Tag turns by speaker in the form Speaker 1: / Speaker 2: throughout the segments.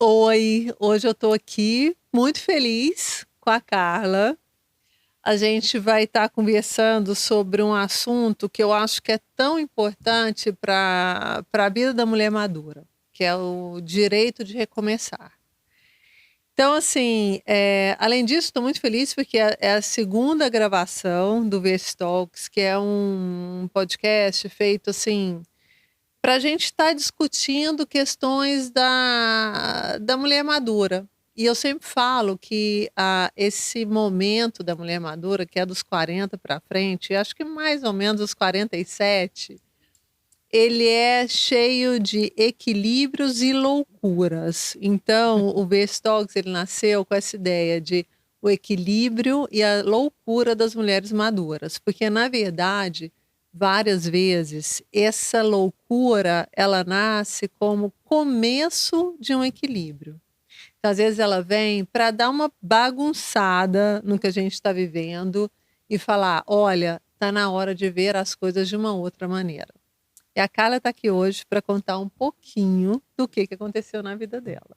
Speaker 1: Oi, hoje eu tô aqui muito feliz com a Carla. A gente vai estar conversando sobre um assunto que eu acho que é tão importante para a vida da mulher madura, que é o direito de recomeçar. Então, assim, além disso, estou muito feliz porque é a segunda gravação do V-Talks, que é um podcast feito assim para a gente estar discutindo questões da mulher madura. E eu sempre falo que esse momento da mulher madura, que é dos 40 para frente, acho que mais ou menos os 47, ele é cheio de equilíbrios e loucuras. Então, o V-Stocks, ele nasceu com essa ideia de o equilíbrio e a loucura das mulheres maduras, porque na verdade, várias vezes essa loucura, ela nasce como começo de um equilíbrio. Então, às vezes ela vem para dar uma bagunçada no que a gente está vivendo e falar, olha, está na hora de ver as coisas de uma outra maneira. E a Carla está aqui hoje para contar um pouquinho do que aconteceu na vida dela.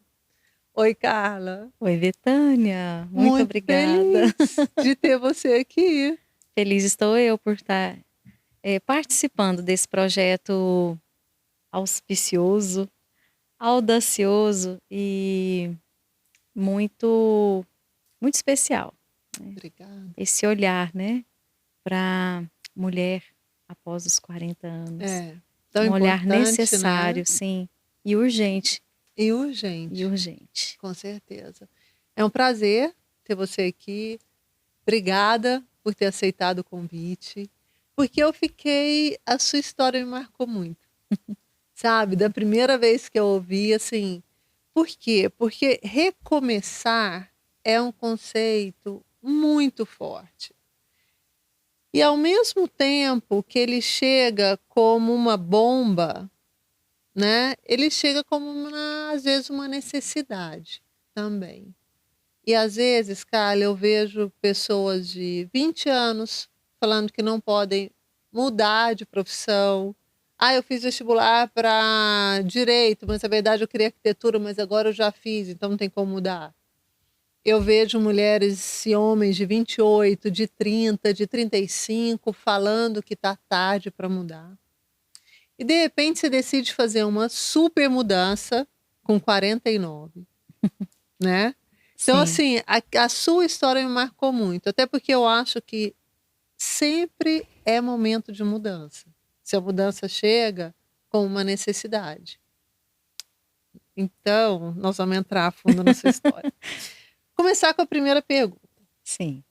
Speaker 1: Oi, Carla.
Speaker 2: Oi, Betânia. Muito
Speaker 1: Muito
Speaker 2: obrigada.
Speaker 1: feliz de ter você aqui.
Speaker 2: Feliz estou eu por estar participando desse projeto auspicioso, audacioso e muito, muito especial.
Speaker 1: Obrigada.
Speaker 2: Esse olhar, né, para mulher após os 40 anos.
Speaker 1: É, tão
Speaker 2: Um olhar
Speaker 1: importante, né?
Speaker 2: necessário, sim, e urgente.
Speaker 1: E
Speaker 2: E
Speaker 1: urgente,
Speaker 2: urgente.
Speaker 1: com certeza. É um prazer ter você aqui. Obrigada por ter aceitado o convite, porque a sua história me marcou muito, sabe? Da primeira vez que eu ouvi, assim, por quê? Porque recomeçar é um conceito muito forte. E ao mesmo tempo que ele chega como uma bomba, né? Ele chega como às vezes uma necessidade também. E às vezes, Carla, eu vejo pessoas de 20 anos falando que não podem mudar de profissão. Ah, eu fiz vestibular para direito, mas na verdade eu queria arquitetura, mas agora eu já fiz, então não tem como mudar. Eu vejo mulheres e homens de 28, de 30, de 35 falando que está tarde para mudar. E de repente você decide fazer uma super mudança com 49, né? Então,
Speaker 2: Sim.
Speaker 1: assim, a sua história me marcou muito, até porque eu acho que sempre é momento de mudança. Se a mudança chega com uma necessidade. Então, nós vamos entrar a fundo na sua história. Começar com a primeira pergunta.
Speaker 2: Sim.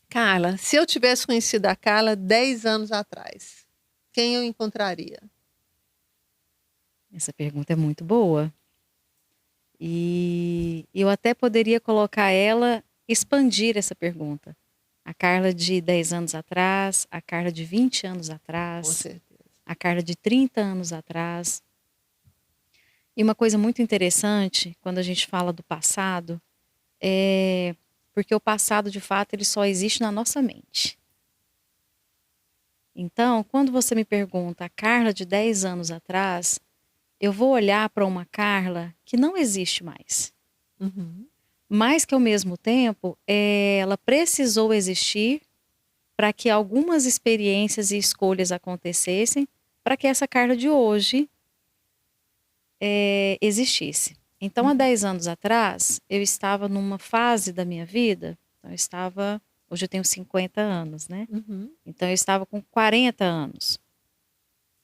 Speaker 1: Carla, se eu tivesse conhecido a Carla 10 anos atrás, quem eu encontraria?
Speaker 2: Essa pergunta é muito boa. E eu até poderia colocar ela, expandir essa pergunta. A Carla de 10 anos atrás, a Carla de 20 anos
Speaker 1: Com
Speaker 2: atrás,
Speaker 1: certeza.
Speaker 2: a Carla de 30 anos atrás. E uma coisa muito interessante, quando a gente fala do passado, é porque o passado, de fato, ele só existe na nossa mente. Então, quando você me pergunta a Carla de 10 anos atrás, eu vou olhar para uma Carla que não existe mais.
Speaker 1: Uhum.
Speaker 2: Mas que ao mesmo tempo ela precisou existir para que algumas experiências e escolhas acontecessem para que essa Carla de hoje existisse. Então, há
Speaker 1: Uhum.
Speaker 2: 10 anos atrás, eu estava numa fase da minha vida, então hoje eu tenho 50 anos, né?
Speaker 1: Uhum.
Speaker 2: Então, eu estava com 40 anos.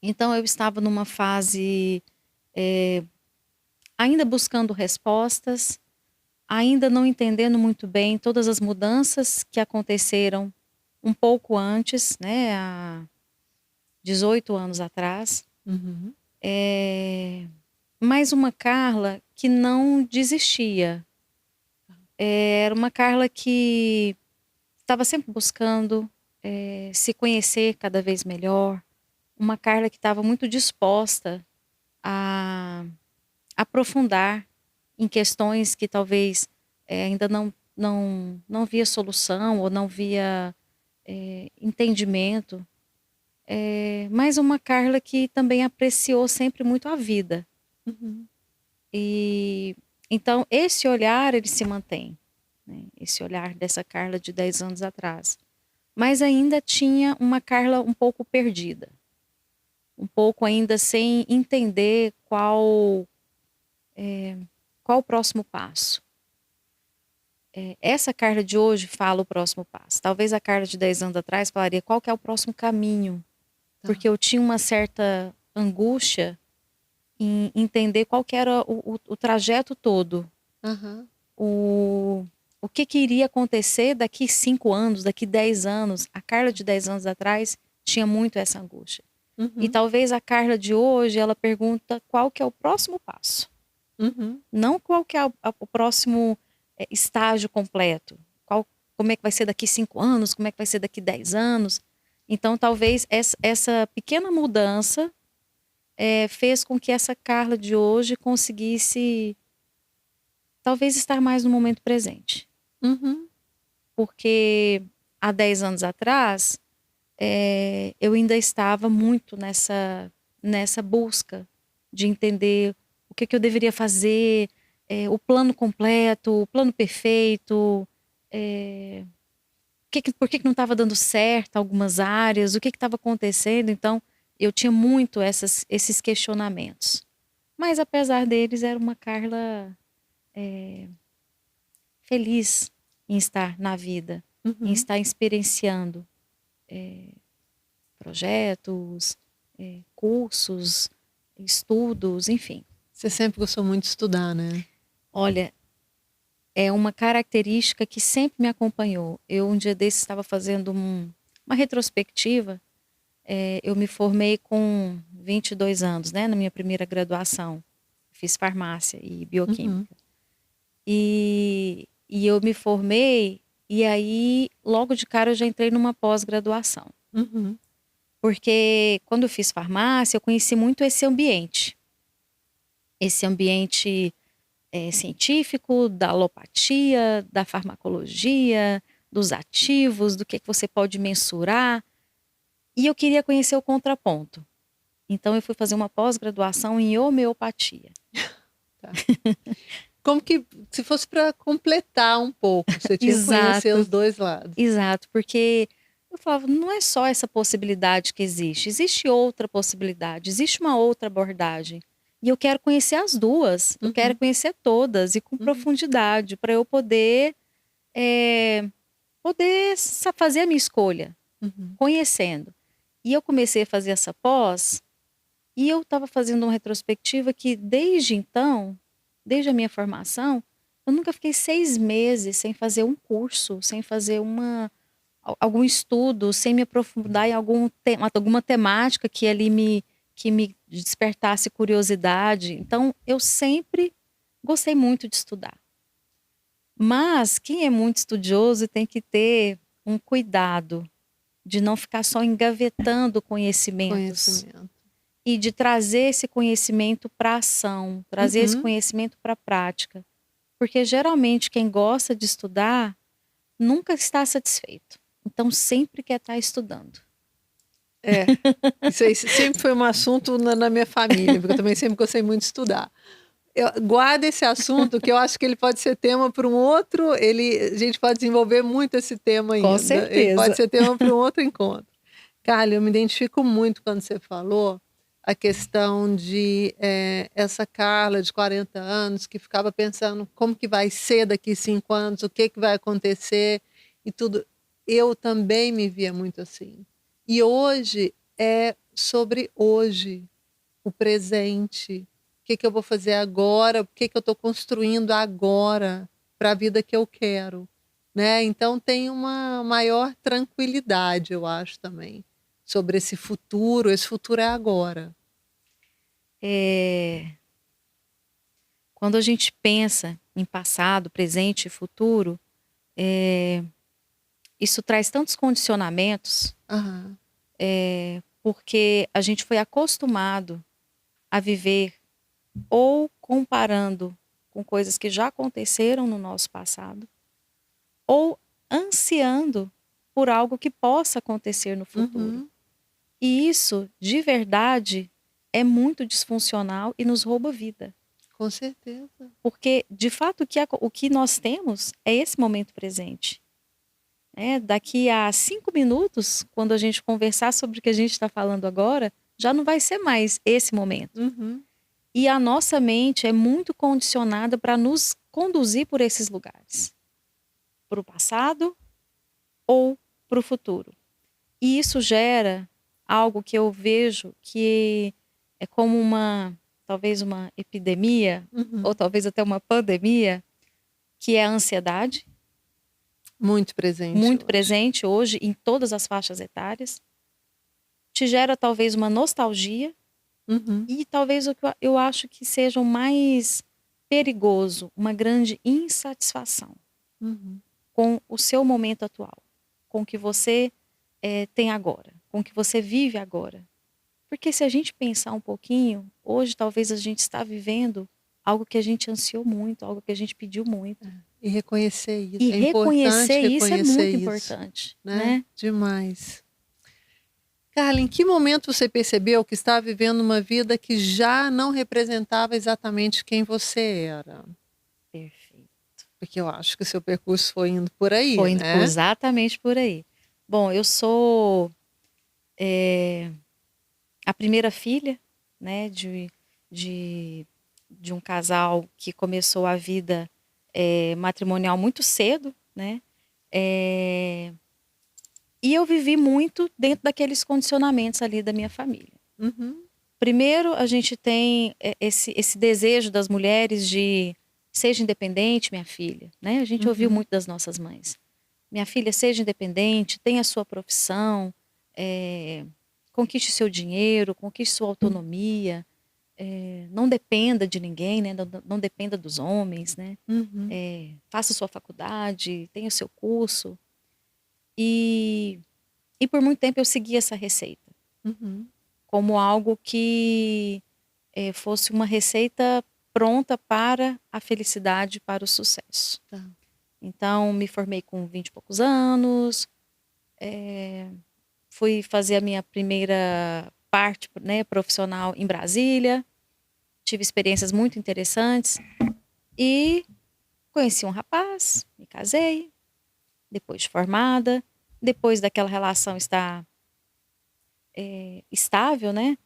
Speaker 2: Então, eu estava numa fase ainda buscando respostas, ainda não entendendo muito bem todas as mudanças que aconteceram um pouco antes, né, há 18 anos atrás.
Speaker 1: Uhum.
Speaker 2: Mas uma Carla que não desistia. Era uma Carla que estava sempre buscando se conhecer cada vez melhor. Uma Carla que estava muito disposta a aprofundar em questões que talvez ainda não via solução ou não via entendimento. Mas uma Carla que também apreciou sempre muito a vida.
Speaker 1: Uhum.
Speaker 2: E Então, esse olhar, ele se mantém, né? Esse olhar dessa Carla de 10 anos atrás. Mas ainda tinha uma Carla um pouco perdida. Um pouco ainda sem entender qual o próximo passo. Essa Carla de hoje fala o próximo passo. Talvez a Carla de 10 anos atrás falaria qual que é o próximo caminho. Porque eu tinha uma certa angústia em entender qual que era o trajeto todo.
Speaker 1: Aham.
Speaker 2: O que iria acontecer daqui 5 anos, daqui 10 anos. A Carla de 10 anos atrás tinha muito essa angústia. E
Speaker 1: Uhum.
Speaker 2: talvez a Carla de hoje, ela pergunta qual que é o próximo passo.
Speaker 1: Uhum.
Speaker 2: Não qual que é o próximo estágio completo. Como é que vai ser daqui 5 anos, como é que vai ser daqui 10 anos. Então, talvez essa pequena mudança fez com que essa Carla de hoje conseguisse, talvez, estar mais no momento presente.
Speaker 1: Uhum.
Speaker 2: Porque há 10 anos atrás, eu ainda estava muito nessa busca de entender o que eu deveria fazer, o plano completo, o plano perfeito, por que não estava dando certo algumas áreas, o que estava acontecendo. Então, eu tinha muito esses questionamentos. Mas, apesar deles, era uma Carla feliz em estar na vida, em
Speaker 1: Uhum.
Speaker 2: estar experienciando projetos, cursos, estudos, enfim.
Speaker 1: Você sempre gostou muito de estudar, né?
Speaker 2: Olha, é uma característica que sempre me acompanhou. Eu, um dia desses, estava fazendo uma retrospectiva. Eu me formei com 22 anos, né, na minha primeira graduação. Fiz farmácia e
Speaker 1: Uhum.
Speaker 2: bioquímica. E eu me formei, e aí, logo de cara, eu já entrei numa pós-graduação.
Speaker 1: Uhum.
Speaker 2: Porque quando eu fiz farmácia, eu conheci muito esse ambiente. Esse ambiente científico, da alopatia, da farmacologia, dos ativos, do que você pode mensurar. E eu queria conhecer o contraponto. Então, eu fui fazer uma pós-graduação em homeopatia.
Speaker 1: Tá. Como que, se fosse para completar um pouco, você tinha que conhecer
Speaker 2: Exato,
Speaker 1: os dois lados.
Speaker 2: exato. Porque eu falava, não é só essa possibilidade que existe outra possibilidade, existe uma outra abordagem. E eu quero conhecer as duas, eu quero
Speaker 1: Uhum.
Speaker 2: conhecer todas e com
Speaker 1: Uhum.
Speaker 2: profundidade, para eu poder fazer a minha escolha,
Speaker 1: Uhum.
Speaker 2: conhecendo. E eu comecei a fazer essa pós, e eu estava fazendo uma retrospectiva que desde então, desde a minha formação, eu nunca fiquei 6 meses sem fazer um curso, sem fazer algum estudo, sem me aprofundar em alguma temática que me despertasse curiosidade. Então, eu sempre gostei muito de estudar. Mas quem é muito estudioso tem que ter um cuidado de não ficar só engavetando conhecimentos
Speaker 1: Conhecimento.
Speaker 2: e de trazer esse conhecimento para a ação, trazer esse
Speaker 1: Uhum.
Speaker 2: conhecimento para a prática. Porque geralmente quem gosta de estudar nunca está satisfeito. Então sempre quer estar estudando.
Speaker 1: É, isso aí sempre foi um assunto na minha família, porque eu também sempre gostei muito de estudar. Guarda esse assunto, que eu acho que ele pode ser tema para um outro. A gente pode desenvolver muito esse tema
Speaker 2: Com
Speaker 1: ainda. Ele pode
Speaker 2: certeza.
Speaker 1: ser tema para um outro encontro. Carla, eu me identifico muito quando você falou a questão de essa Carla de 40 anos que ficava pensando como que vai ser daqui 5 anos, o que vai acontecer e tudo. Eu também me via muito assim. E hoje é sobre hoje, o presente. O que eu vou fazer agora? O que eu estou construindo agora para a vida que eu quero? Né? Então tem uma maior tranquilidade, eu acho também, sobre esse futuro. Esse futuro é agora.
Speaker 2: Quando a gente pensa em passado, presente e futuro, isso traz tantos condicionamentos,
Speaker 1: Aham.
Speaker 2: porque a gente foi acostumado a viver ou comparando com coisas que já aconteceram no nosso passado, ou ansiando por algo que possa acontecer no futuro.
Speaker 1: Uhum.
Speaker 2: E isso, de verdade, é muito disfuncional e nos rouba vida.
Speaker 1: Com certeza.
Speaker 2: Porque, de fato, o que nós temos é esse momento presente. Daqui a 5 minutos, quando a gente conversar sobre o que a gente está falando agora, já não vai ser mais esse momento.
Speaker 1: Uhum.
Speaker 2: E a nossa mente é muito condicionada para nos conduzir por esses lugares. Para o passado ou para o futuro. E isso gera algo que eu vejo que é como talvez uma epidemia, ou talvez até uma pandemia, que é a ansiedade.
Speaker 1: Muito presente
Speaker 2: Muito
Speaker 1: hoje.
Speaker 2: presente hoje em todas as faixas etárias. Te gera talvez uma nostalgia. E talvez o que eu acho que seja o mais perigoso, uma grande insatisfação com o seu momento atual, com o que você tem agora, com o que você vive agora. Porque se a gente pensar um pouquinho, hoje talvez a gente está vivendo algo que a gente ansiou muito, algo que a gente pediu muito.
Speaker 1: E reconhecer isso.
Speaker 2: E
Speaker 1: É importante
Speaker 2: reconhecer isso é muito
Speaker 1: isso,
Speaker 2: importante,
Speaker 1: né? Demais. Carla, em que momento você percebeu que estava vivendo uma vida que já não representava exatamente quem você era?
Speaker 2: Perfeito.
Speaker 1: Porque eu acho que o seu percurso foi indo por aí,
Speaker 2: Foi indo
Speaker 1: né?
Speaker 2: exatamente por aí. Bom, eu sou a primeira filha, né, de um casal que começou a vida matrimonial muito cedo, né? E eu vivi muito dentro daqueles condicionamentos ali da minha família. Primeiro, a gente tem esse desejo das mulheres de seja independente, minha filha, né? A gente ouviu muito das nossas mães. Minha filha, seja independente, tenha a sua profissão, conquiste seu dinheiro, conquiste sua autonomia, não dependa de ninguém, né? Não dependa dos homens, né? Faça sua faculdade, tenha o seu curso. E por muito tempo eu segui essa receita. Como algo que fosse uma receita pronta para a felicidade, para o sucesso.
Speaker 1: Tá.
Speaker 2: Então, me formei com 20 e poucos anos, fui fazer a minha primeira parte, né, profissional em Brasília, tive experiências muito interessantes e conheci um rapaz, me casei, depois de formada, depois daquela relação estar estável, né,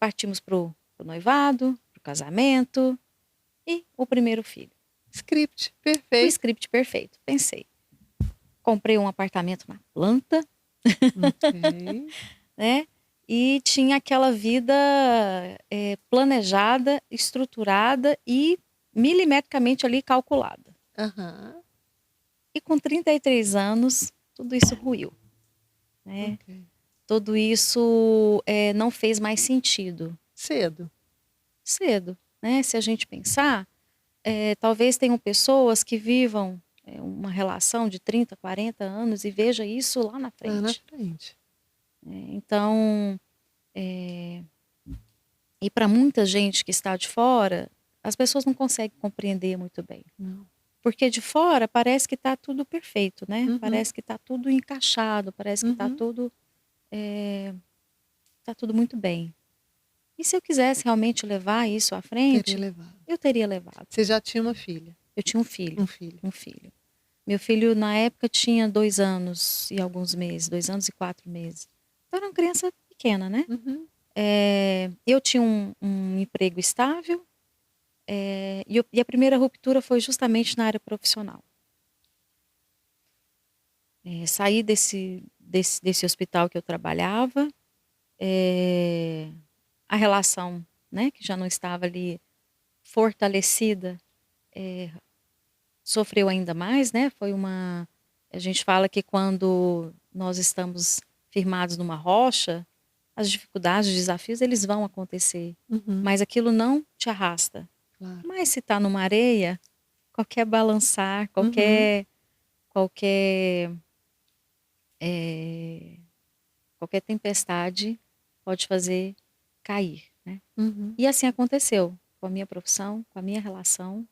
Speaker 2: partimos para o noivado, para o casamento e o primeiro filho.
Speaker 1: Script,
Speaker 2: O
Speaker 1: perfeito.
Speaker 2: script perfeito, pensei. Comprei um apartamento na planta, né? E tinha aquela vida planejada, estruturada e milimetricamente ali calculada. E com 33 anos, tudo isso ruiu. Né? Tudo isso não fez mais sentido.
Speaker 1: Cedo.
Speaker 2: Né? Se a gente pensar, talvez tenham pessoas que vivam uma relação de 30, 40 anos e veja isso lá na frente.
Speaker 1: Lá na frente.
Speaker 2: Então, e para muita gente que está de fora, as pessoas não conseguem compreender muito bem.
Speaker 1: Não.
Speaker 2: Porque de fora parece que está tudo perfeito, né? Parece que está tudo encaixado, parece que está tudo muito bem. E se eu quisesse realmente levar isso à frente, eu teria levado.
Speaker 1: Você já tinha uma filha?
Speaker 2: Eu tinha um filho.
Speaker 1: Um filho.
Speaker 2: Meu filho, na época, tinha 2 anos e alguns meses, 2 anos e 4 meses. Então, era uma criança pequena, né? Eu tinha um emprego estável e a primeira ruptura foi justamente na área profissional. Saí desse hospital que eu trabalhava, a relação, né, que já não estava ali fortalecida, sofreu ainda mais, né? A gente fala que quando nós estamos firmados numa rocha, as dificuldades, os desafios, eles vão acontecer. Mas aquilo não te arrasta.
Speaker 1: Claro.
Speaker 2: Mas se está numa areia, qualquer balançar, qualquer tempestade pode fazer cair, né? E assim aconteceu com a minha profissão, com a minha relação.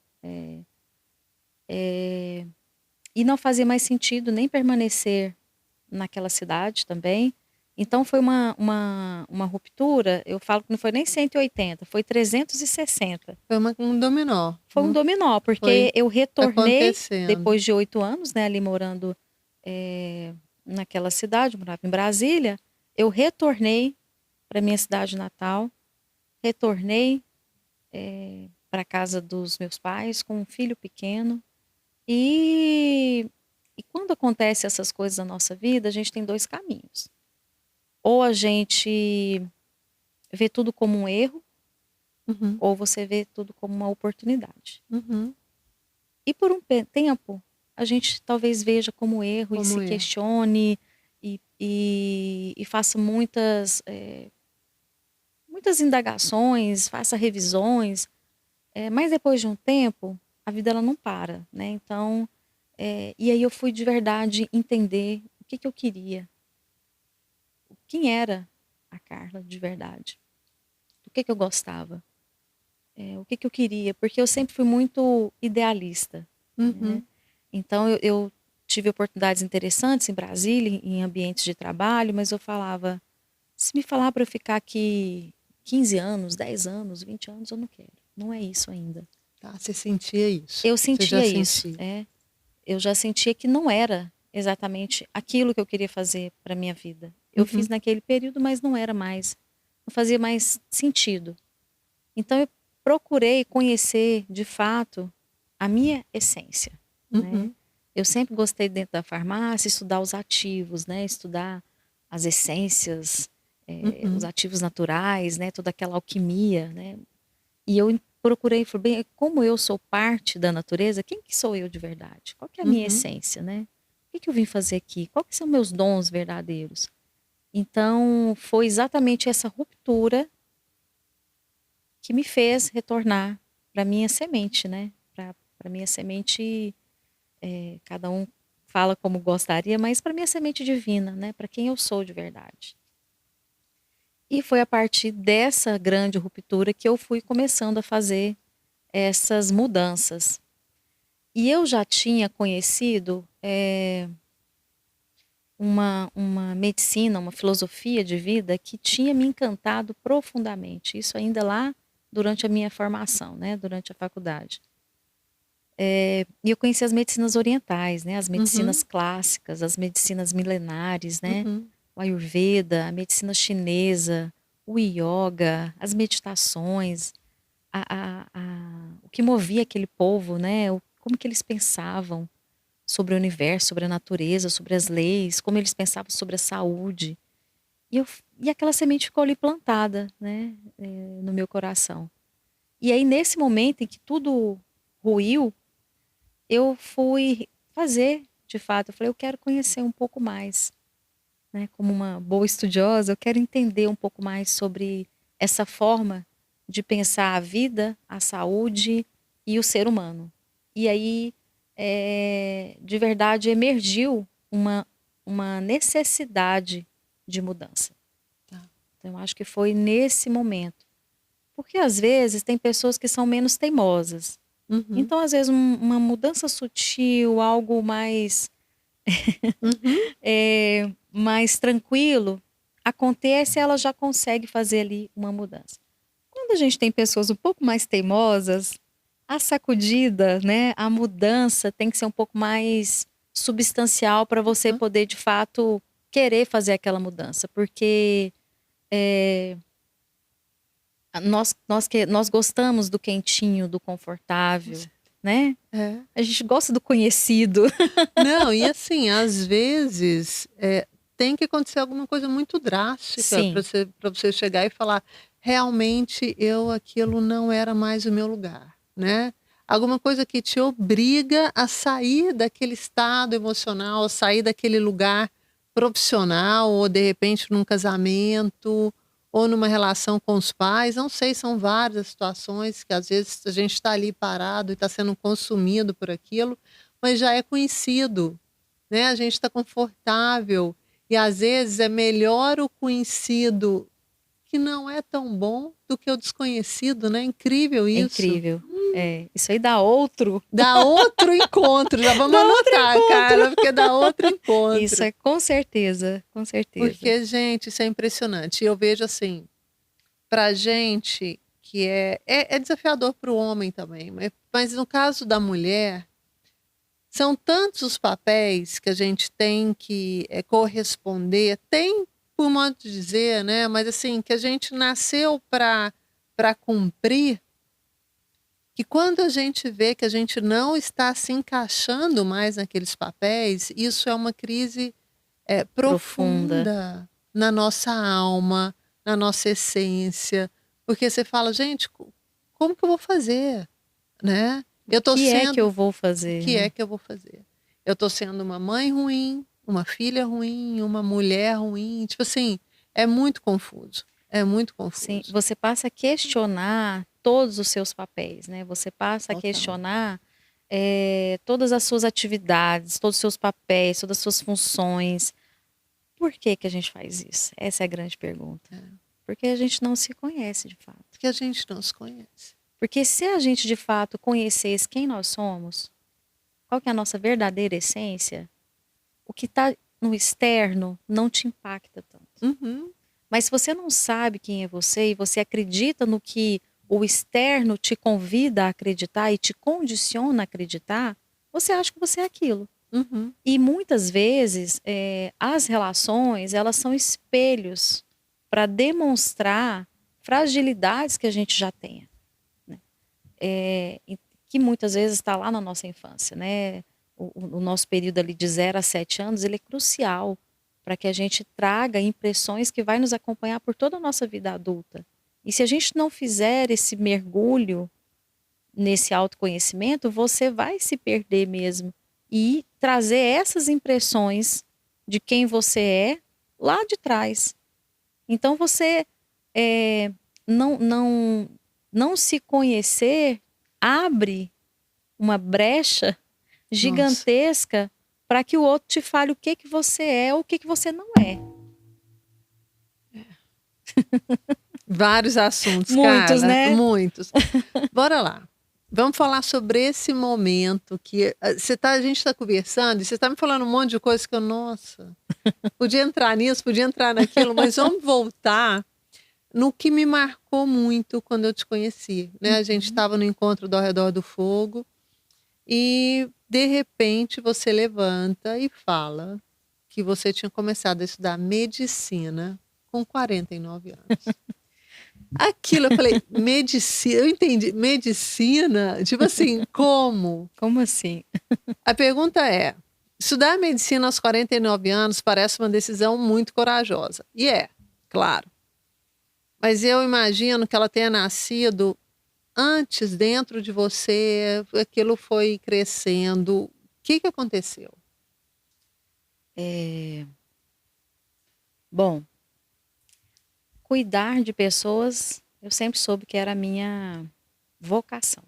Speaker 2: E não fazia mais sentido nem permanecer naquela cidade também. Então foi uma ruptura, eu falo que não foi nem 180, foi 360.
Speaker 1: Foi um dominó.
Speaker 2: Foi um dominó, porque
Speaker 1: Foi
Speaker 2: eu retornei
Speaker 1: acontecendo.
Speaker 2: depois de 8 anos, né, ali morando naquela cidade, eu morava em Brasília. Eu retornei para minha cidade natal, retornei para casa dos meus pais com um filho pequeno. E quando acontece essas coisas na nossa vida, a gente tem 2 caminhos. Ou a gente vê tudo como um erro,
Speaker 1: Uhum,
Speaker 2: ou você vê tudo como uma oportunidade.
Speaker 1: uhum.
Speaker 2: E por um tempo, a gente talvez veja como erro e se
Speaker 1: Como erro.
Speaker 2: questione e faça muitas indagações, faça revisões. Mas depois de um tempo, a vida ela não para, né? Então, e aí eu fui de verdade entender o que eu queria. Quem era a Carla de verdade? Do que eu gostava? O que eu queria? Porque eu sempre fui muito idealista, né?
Speaker 1: Uhum,
Speaker 2: Então eu tive oportunidades interessantes em Brasília, em ambientes de trabalho, mas eu falava, se me falar para eu ficar aqui 15 anos, 10 anos, 20 anos, eu não quero. Não é isso ainda.
Speaker 1: tá, você sentia isso?
Speaker 2: Eu
Speaker 1: Você já
Speaker 2: sentia isso,
Speaker 1: sentia?
Speaker 2: eu já sentia que não era exatamente aquilo que eu queria fazer para minha vida. Eu fiz
Speaker 1: Uhum,
Speaker 2: naquele período, mas não era mais, não fazia mais sentido. Então eu procurei conhecer de fato a minha essência, né?
Speaker 1: uhum,
Speaker 2: Eu sempre gostei dentro da farmácia estudar os ativos, né? Estudar as essências, os
Speaker 1: uhum,
Speaker 2: ativos naturais, né? Toda aquela alquimia, né? E eu procurei, falei, bem, como eu sou parte da natureza, quem que sou eu de verdade? Qual que é a minha
Speaker 1: uhum.
Speaker 2: essência, né? O que eu vim fazer aqui? Quais que são meus dons verdadeiros? Então, foi exatamente essa ruptura que me fez retornar para minha semente, né? Para minha semente, cada um fala como gostaria, mas para minha semente divina, né? Para quem eu sou de verdade. E foi a partir dessa grande ruptura que eu fui começando a fazer essas mudanças. E eu já tinha conhecido uma medicina, uma filosofia de vida que tinha me encantado profundamente. Isso ainda lá durante a minha formação, né? Durante a faculdade. E eu conheci as medicinas orientais, né? As medicinas
Speaker 1: Uhum,
Speaker 2: clássicas, as medicinas milenares, né?
Speaker 1: uhum,
Speaker 2: O Ayurveda, a medicina chinesa, o yoga, as meditações, o que movia aquele povo, né? Como que eles pensavam sobre o universo, sobre a natureza, sobre as leis, como eles pensavam sobre a saúde. E aquela semente ficou ali plantada, né? No meu coração. E aí, nesse momento em que tudo ruiu, eu fui fazer, de fato, eu falei, eu quero conhecer um pouco mais, né? Como uma boa estudiosa, eu quero entender um pouco mais sobre essa forma de pensar a vida, a saúde e o ser humano. E aí, de verdade, emergiu uma necessidade de mudança.
Speaker 1: tá.
Speaker 2: Então, eu acho que foi nesse momento. Porque às vezes tem pessoas que são menos teimosas.
Speaker 1: Uhum,
Speaker 2: Então, às vezes, uma mudança sutil, algo
Speaker 1: uhum.
Speaker 2: mais tranquilo, acontece e ela já consegue fazer ali uma mudança. Quando a gente tem pessoas um pouco mais teimosas, a sacudida, né, a mudança tem que ser um pouco mais substancial para você
Speaker 1: Hã?
Speaker 2: poder, de fato, querer fazer aquela mudança. Porque nós gostamos do quentinho, do confortável,
Speaker 1: Você
Speaker 2: né?
Speaker 1: é.
Speaker 2: A gente gosta do conhecido.
Speaker 1: Não, e assim, às vezes, tem que acontecer alguma coisa muito drástica
Speaker 2: Sim,
Speaker 1: para você chegar e falar: "Realmente aquilo não era mais o meu lugar", né. Alguma coisa que te obriga a sair daquele estado emocional, sair daquele lugar profissional ou de repente num casamento, ou numa relação com os pais, não sei, são várias as situações que às vezes a gente está ali parado e está sendo consumido por aquilo, mas já é conhecido, né, a gente está confortável, e às vezes é melhor o conhecido que não é tão bom do que o desconhecido, né? Incrível
Speaker 2: É
Speaker 1: isso.
Speaker 2: incrível. Isso aí dá outro.
Speaker 1: Dá outro encontro, já vamos
Speaker 2: Dá outro
Speaker 1: anotar,
Speaker 2: encontro.
Speaker 1: Carla, porque dá outro
Speaker 2: Isso
Speaker 1: encontro.
Speaker 2: é com certeza, com certeza.
Speaker 1: Porque, gente, isso é impressionante. E eu vejo assim, pra gente que é desafiador para o homem também, mas no caso da mulher, são tantos os papéis que a gente tem que corresponder, tem, por modo de dizer, né? Mas assim, que a gente nasceu para cumprir, que quando a gente vê que a gente não está se encaixando mais naqueles papéis, isso é uma crise
Speaker 2: Profunda.
Speaker 1: profunda na nossa alma, na nossa essência, porque você fala, gente, como que eu vou fazer, né? Eu tô
Speaker 2: O que é que
Speaker 1: sendo,
Speaker 2: eu vou
Speaker 1: o
Speaker 2: fazer,
Speaker 1: que
Speaker 2: né?
Speaker 1: é que eu vou fazer? Eu tô sendo uma mãe ruim, uma filha ruim, uma mulher ruim, tipo assim, é muito confuso, é muito
Speaker 2: Sim,
Speaker 1: confuso.
Speaker 2: você passa a questionar todos os seus papéis, né? Você passa a
Speaker 1: Total.
Speaker 2: questionar todas as suas atividades, todos os seus papéis, todas as suas funções. Por que que a gente faz isso? Essa é a grande pergunta. Porque a gente não se conhece de fato.
Speaker 1: Porque a gente não se conhece.
Speaker 2: Porque se a gente de fato conhecesse quem nós somos, qual que é a nossa verdadeira essência, o que está no externo não te impacta tanto.
Speaker 1: Uhum.
Speaker 2: Mas se você não sabe quem é você e você acredita no que o externo te convida a acreditar e te condiciona a acreditar, você acha que você é aquilo.
Speaker 1: Uhum.
Speaker 2: E muitas vezes as relações, elas são espelhos para demonstrar fragilidades que a gente já tenha, né? Que muitas vezes está lá na nossa infância, né? O nosso período ali de 0 a 7 anos, ele é crucial para que a gente traga impressões que vai nos acompanhar por toda a nossa vida adulta. E se a gente não fizer esse mergulho nesse autoconhecimento, você vai se perder mesmo e trazer essas impressões de quem você é lá de trás. Então você não se conhecer abre uma brecha gigantesca para que o outro te fale o que que você é ou o que que você não é.
Speaker 1: Vários assuntos,
Speaker 2: Muitos,
Speaker 1: Carla,
Speaker 2: né?
Speaker 1: muitos. Bora lá. Vamos falar sobre esse momento que a gente está conversando e você está me falando um monte de coisa que eu, nossa, podia entrar nisso, podia entrar naquilo, mas vamos voltar no que me marcou muito quando eu te conheci, né? A gente estava no encontro do Ao Redor do Fogo e, de repente, você levanta e fala que você tinha começado a estudar medicina com 49 anos. Aquilo, eu falei, medicina, eu entendi, medicina, tipo assim, como?
Speaker 2: Como assim?
Speaker 1: A pergunta é, estudar medicina aos 49 anos parece uma decisão muito corajosa. E claro. Mas eu imagino que ela tenha nascido antes, dentro de você, aquilo foi crescendo. O que aconteceu?
Speaker 2: Bom, cuidar de pessoas, eu sempre soube que era a minha vocação.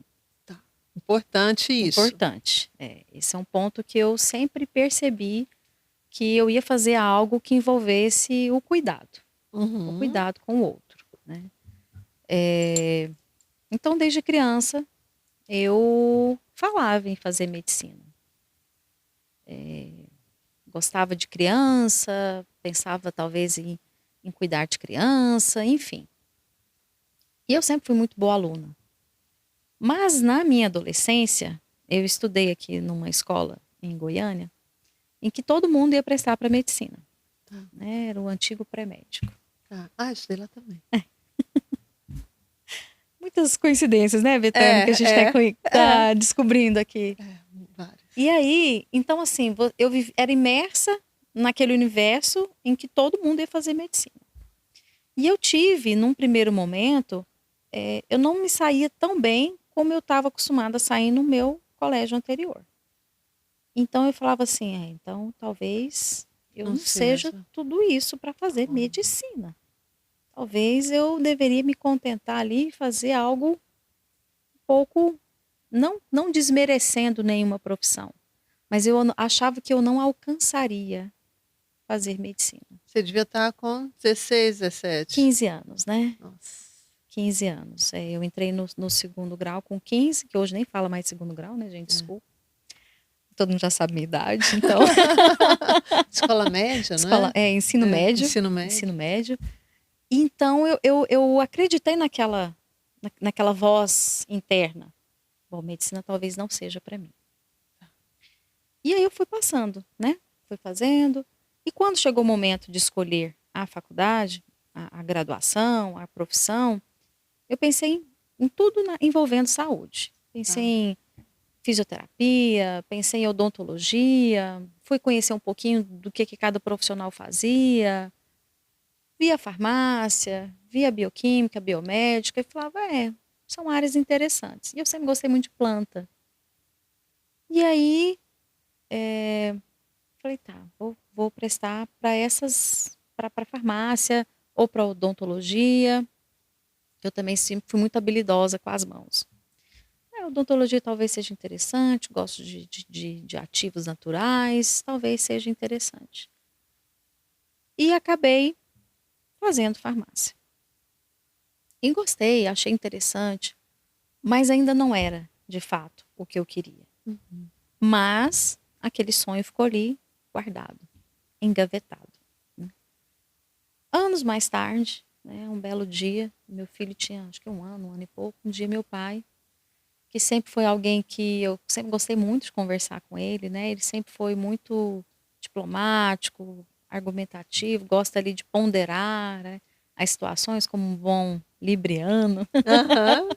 Speaker 1: Tá. Importante isso.
Speaker 2: Importante. Esse é um ponto que eu sempre percebi que eu ia fazer algo que envolvesse o cuidado. O cuidado com o outro, né? Então, desde criança, eu falava em fazer medicina. Gostava de criança, pensava talvez em cuidar de criança, enfim. E eu sempre fui muito boa aluna. Mas na minha adolescência, eu estudei aqui numa escola em Goiânia, em que todo mundo ia prestar para medicina. Né? Era o antigo pré-médico.
Speaker 1: Estudei lá também.
Speaker 2: Muitas coincidências, né, Betânia, que a gente tá descobrindo aqui.
Speaker 1: Várias.
Speaker 2: E aí, então assim, eu era imersa naquele universo em que todo mundo ia fazer medicina. E eu tive, num primeiro momento, eu não me saía tão bem como eu estava acostumada a sair no meu colégio anterior. Então eu falava assim, então talvez eu não seja tudo isso para fazer medicina. Talvez eu deveria me contentar ali e fazer algo um pouco, não desmerecendo nenhuma profissão, mas eu achava que eu não alcançaria fazer medicina.
Speaker 1: Você devia estar com 16, 17.
Speaker 2: 15 anos, né?
Speaker 1: Nossa.
Speaker 2: 15 anos. Eu entrei no segundo grau com 15, que hoje nem fala mais segundo grau, né, gente? Desculpa. Todo mundo já sabe minha idade, então.
Speaker 1: Escola média, não é?
Speaker 2: Ensino médio.
Speaker 1: Ensino médio.
Speaker 2: Ensino médio. Então, eu acreditei naquela voz interna. Bom, medicina talvez não seja para mim. E aí eu fui passando, né? Fui fazendo. E quando chegou o momento de escolher a faculdade, a graduação, a profissão, eu pensei em tudo envolvendo saúde. Pensei em fisioterapia, pensei em odontologia, fui conhecer um pouquinho do que cada profissional fazia, vi a farmácia, vi a bioquímica, a biomédica, e falava, são áreas interessantes. E eu sempre gostei muito de planta. E aí, falei, tá, vou prestar para farmácia ou para odontologia. Eu também sempre fui muito habilidosa com as mãos. A odontologia talvez seja interessante, gosto de ativos naturais, talvez seja interessante. E acabei fazendo farmácia. E gostei, achei interessante, mas ainda não era, de fato, o que eu queria.
Speaker 1: Uhum.
Speaker 2: Mas aquele sonho ficou ali, guardado, engavetado. Né? Anos mais tarde, né, um belo dia, meu filho tinha acho que um ano e pouco, um dia meu pai, que sempre foi alguém que eu sempre gostei muito de conversar com ele, né? Ele sempre foi muito diplomático, argumentativo, gosta ali de ponderar, né, as situações como um bom libriano.
Speaker 1: Uhum.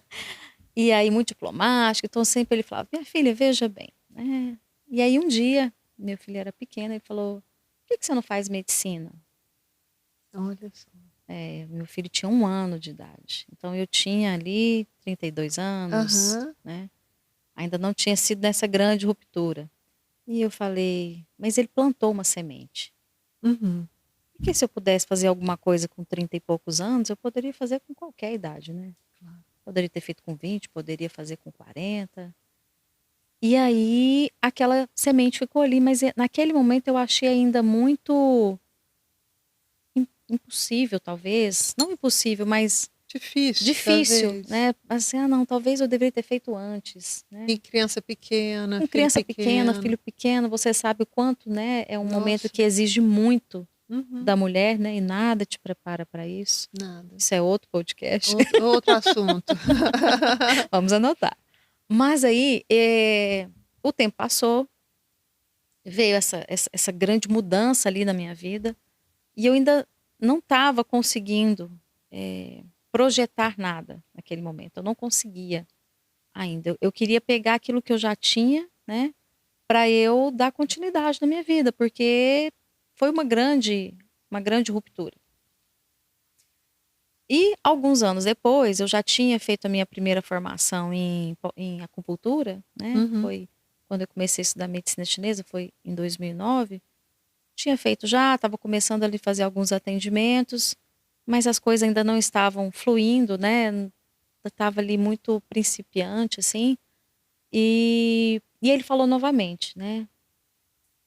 Speaker 2: E aí muito diplomático, então sempre ele falava, minha filha, veja bem, né? E aí um dia, meu filho era pequeno, ele falou, por que você não faz medicina?
Speaker 1: Olha só.
Speaker 2: Meu filho tinha 1 ano de idade, então eu tinha ali 32 anos, né? Ainda não tinha sido nessa grande ruptura. E eu falei, mas ele plantou uma semente.
Speaker 1: Uhum.
Speaker 2: Porque se eu pudesse fazer alguma coisa com 30 e poucos anos, eu poderia fazer com qualquer idade, né?
Speaker 1: Claro.
Speaker 2: Poderia ter feito com 20, poderia fazer com 40. E aí, aquela semente ficou ali, mas naquele momento eu achei ainda muito impossível, talvez. Não impossível, mas difícil,
Speaker 1: talvez.
Speaker 2: né? Assim, não, talvez eu deveria ter feito antes, né?
Speaker 1: E criança pequena,
Speaker 2: Com criança pequena, filho pequeno, você sabe o quanto, né? É um momento que exige muito da mulher, né? E nada te prepara para isso.
Speaker 1: Nada.
Speaker 2: Isso é outro podcast.
Speaker 1: Outro assunto.
Speaker 2: Vamos anotar. Mas aí, o tempo passou, veio essa grande mudança ali na minha vida, e eu ainda não estava conseguindo projetar nada naquele momento. Eu não conseguia ainda. Eu queria pegar aquilo que eu já tinha, né, para eu dar continuidade na minha vida, porque foi uma grande ruptura. E alguns anos depois, eu já tinha feito a minha primeira formação em acupuntura, né?
Speaker 1: Uhum.
Speaker 2: Foi quando eu comecei a estudar medicina chinesa, foi em 2009. Tinha feito já, estava começando ali a fazer alguns atendimentos, mas as coisas ainda não estavam fluindo, né? Estava ali muito principiante, assim. E ele falou novamente, né?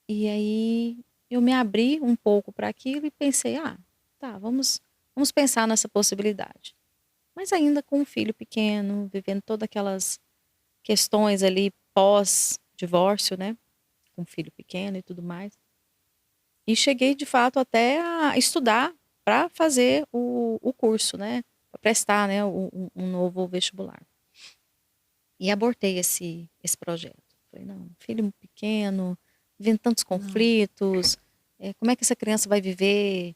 Speaker 2: E aí eu me abri um pouco para aquilo e pensei, tá, vamos pensar nessa possibilidade. Mas ainda com um filho pequeno, vivendo todas aquelas questões ali pós-divórcio, né? Com um filho pequeno e tudo mais. E cheguei, de fato, até a estudar para fazer o curso, né? Para prestar, né, um novo vestibular. E abortei esse projeto. Falei, não, filho pequeno, vivendo tantos conflitos, como é que essa criança vai viver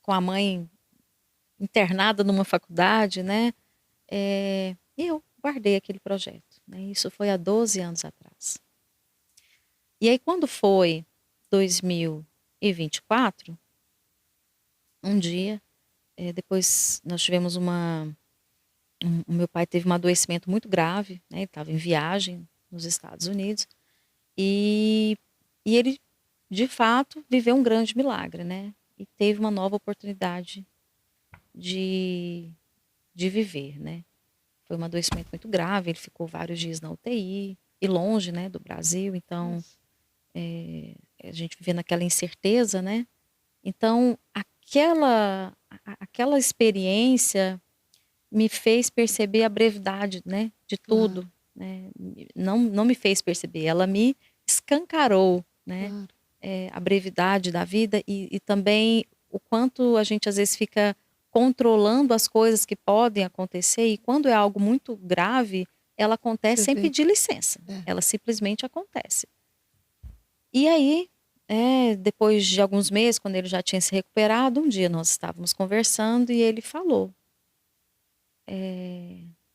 Speaker 2: com a mãe internada numa faculdade, né? E eu guardei aquele projeto. Né? Isso foi há 12 anos atrás. E aí, quando foi 2024, um dia, depois nós tivemos o meu pai teve um adoecimento muito grave, né? Ele estava em viagem nos Estados Unidos, e ele, de fato, viveu um grande milagre, né? E teve uma nova oportunidade de viver, né? Foi um adoecimento muito grave, ele ficou vários dias na UTI, e longe, né, do Brasil, então a gente vivendo naquela incerteza, né? Então, aquela experiência me fez perceber a brevidade, né, de tudo,
Speaker 1: Claro,
Speaker 2: né? Não me fez perceber, ela me escancarou, né,
Speaker 1: claro.
Speaker 2: a brevidade da vida e também o quanto a gente às vezes fica controlando as coisas que podem acontecer e quando é algo muito grave, ela acontece
Speaker 1: Você
Speaker 2: sem
Speaker 1: vê.
Speaker 2: pedir licença,
Speaker 1: É.
Speaker 2: ela simplesmente acontece. E aí, depois de alguns meses, quando ele já tinha se recuperado, um dia nós estávamos conversando e ele falou: